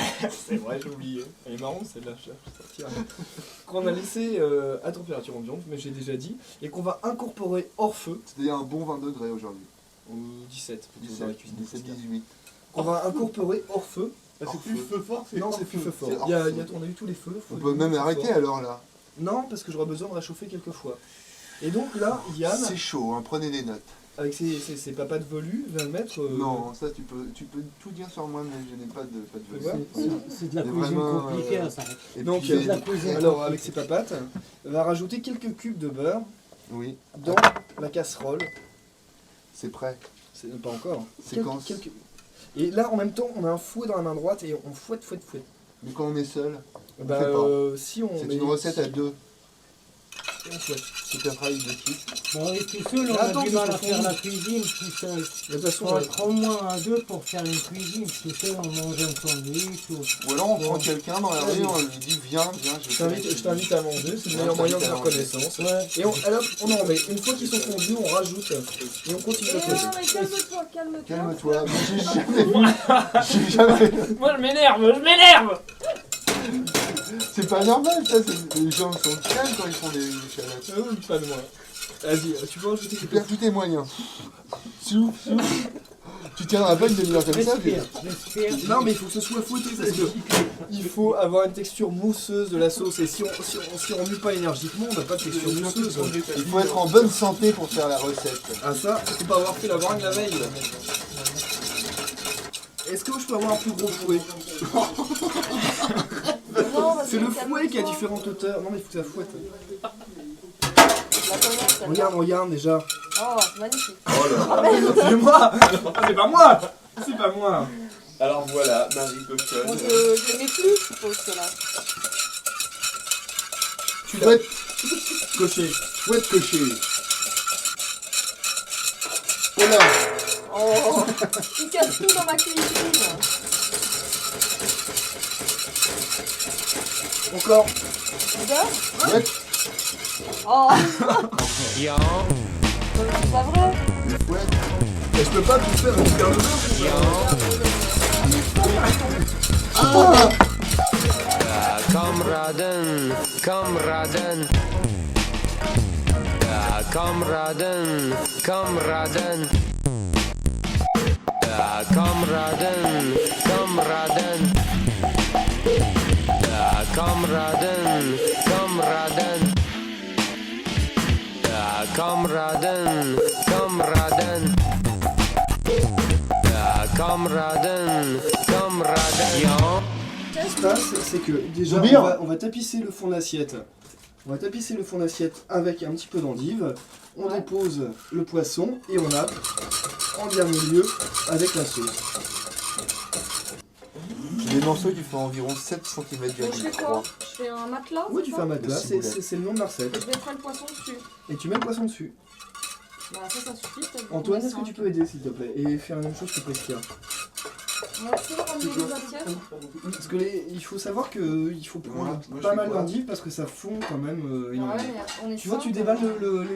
C'est vrai, j'ai oublié. Elle est marrante celle-là, je vais sortir. Qu'on a laissé à température ambiante, mais j'ai déjà dit, et qu'on va incorporer hors feu. C'est-à-dire un bon 20 degrés aujourd'hui. Ou 17, plutôt dans la cuisine. 17-18. On va incorporer hors feu. Ah, c'est plus feu fort, c'est Non, hors c'est plus feu fort. C'est hors Il y a- feu. on a eu tous les feux. On peut même arrêter alors là. Non, parce que j'aurai besoin de réchauffer quelques fois. Et donc là, Yann, C'est chaud, hein, prenez des notes. avec ses papas de velu, va le mettre... Non, ça tu peux tout dire sur moi, mais je n'ai pas de Ouais. C'est de la C'est cuisine vraiment, compliquée, ça. Et Donc, puis, de la cuisine. alors avec ses papates, va rajouter quelques cubes de beurre oui, dans la casserole. c'est prêt. C'est pas encore. Séquence. Et là, en même temps, on a un fouet dans la main droite et on fouette. Mais quand on est seul, on Bah, fait pas. si on C'est met- une recette à deux. on fouette. C'est un travail d'équipe. Bon, et tout seul, on Attends, a du mal parce à qu'on faire fonde. la cuisine tout seul. De toute façon, Faut être au moins à deux pour faire une cuisine. Tout seul, on mange un sandwich. Ou alors on prend quelqu'un dans la rue, on lui dit viens, je t'invite à manger, c'est le meilleur moyen de faire connaissance. Et alors, on en met. Une fois qu'ils sont fondus, on rajoute et on continue à Non, poser. mais calme-toi, calme-toi. Calme-toi, mais j'ai jamais. Moi, je m'énerve. C'est pas normal ça, les gens sont calmes quand ils font des échalotes. Pas de moi. Vas-y, tu peux rajouter Tu perds tous tes moyens. Souffle. Tu tiendras pas une demi-heure comme ça, vieux. Respire. Non, mais il faut que ce soit fouetté parce que il faut avoir une texture mousseuse de la sauce. Et si on mue pas énergiquement, on n'a pas de texture mousseuse. Il faut être en bonne santé pour faire la recette. Ah, ça, il faut pas avoir fait la bringue la veille. Est-ce que je peux avoir un plus gros fouet? Non, parce C'est que le fouet qui a calme-toi. différentes hauteurs. Non, mais il faut que ça fouette. La connasse, celle-là. Regarde déjà. Oh, c'est magnifique. Oh là, c'est moi. Ah, c'est pas moi. C'est pas moi. Alors voilà, Marie Bon, Cochonne. je mets plus, je suppose, que là. Tu Fouette, coché. fouette cocher. Voilà. Oh, tu casses tout dans ma cuisine. Encore. Du beurre? Fouette, Oh. C'est pas vrai. fouette. Mais je peux pas tout faire avec un Kamraden, kamraden. Kamraden, kamraden. Kamraden, kamraden. Kamraden, kamraden. Kamraden, kamraden. Kamraden, kamraden. Ce qui se passe, c'est que déjà, on va tapisser le fond d'assiette. On va tapisser le fond d'assiette avec un petit peu d'endive. On dépose le poisson et on nappe en dernier lieu avec la sauce. Des morceaux qui font environ 7 cm Donc je fais diamètre. quoi? Je fais un matelas? Oui, c'est tu ça fais un matelas, Le ciboulette. c'est le nom de la recette. Et je mettrai le poisson dessus. Et tu mets le poisson dessus. Bah ça suffit peut-être. Antoine, est-ce que tu peux aider s'il te plaît et faire la même chose que Prisca? On va essayer de ramener les assiettes. Parce que il faut savoir qu'il faut prendre pas mal d'endives parce que ça fond quand même énormément. Ouais, mais on est Tu vois, tu déballes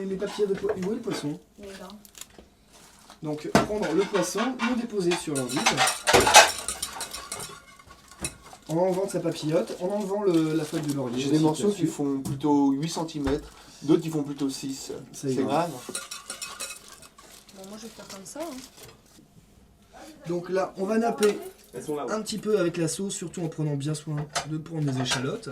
les papiers de poisson. Où est le poisson? Il est là. Donc prendre le poisson, le déposer sur l'endive. En enlevant sa papillote, en enlevant la feuille de laurier. J'ai des morceaux qui font plutôt 8 cm, d'autres qui font plutôt 6. C'est grave. Bon, moi je vais faire comme ça. Hein. Donc là, on va napper Elles sont là, un petit peu avec la sauce, surtout en prenant bien soin de prendre les échalotes.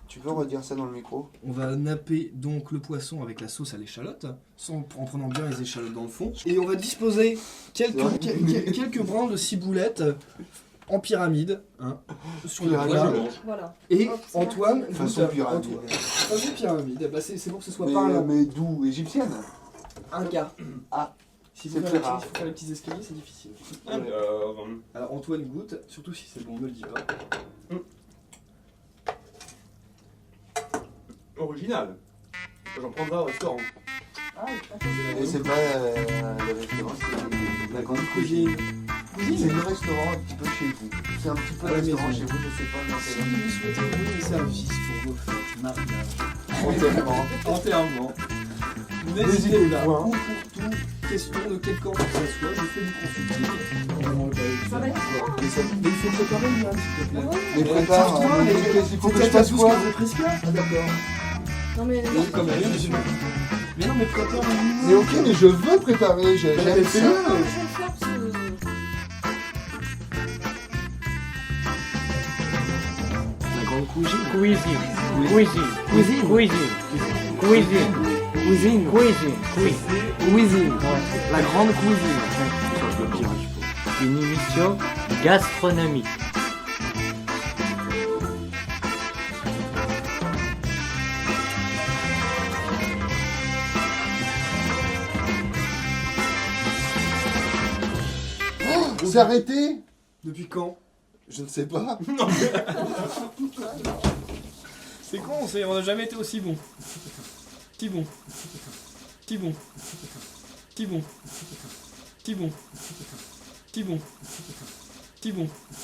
Tu peux redire ça dans le micro? On va napper donc le poisson avec la sauce à l'échalote, en prenant bien les échalotes dans le fond. Et on va disposer quelques brins de ciboulette en pyramide, hein, sur le plat. Voilà. Et hop, Antoine, façon pyramide. Façon pyramide. Bah, c'est bon que ce soit par là. Mais d'où? Égyptienne? Un quart. Ah. Si c'est vous plus faire rare. les petits escaliers, c'est difficile. Alors, Alors Antoine goûte, surtout si c'est bon, ne le dis pas. original. J'en prendrai au restaurant. Ah, Et c'est pas le restaurant, c'est la grande cuisine. C'est le restaurant un petit peu chez vous. C'est un petit peu le restaurant chez vous, je sais pas. Si vous souhaitez un service pour vos fêtes, mariage, Enterrement. n'hésitez pas. Ou pour toute question de quelque ordre que ce soit, je fais du consulting. Ça va être froid. Mais il faut préparer une main, s'il te plaît. Mais prépare, il faut que je fasse quoi? Ah d'accord. Non mais... Comme rien, mais non, mais prépare un minimum. Mais ok, mais je veux préparer, j'aime ça. Je vais le faire parce que... La grande cuisine. Cuisine. Cuisine. Cuisine. Cuisine. Cuisine. Cuisine. Cuisine. La grande cuisine. Une émission gastronomique. C'est arrêté? Depuis quand? Je ne sais pas. C'est con, on n'a jamais été aussi bon. Qui bon? Qui bon? Qui bon? Qui bon? Qui bon? Qui bon?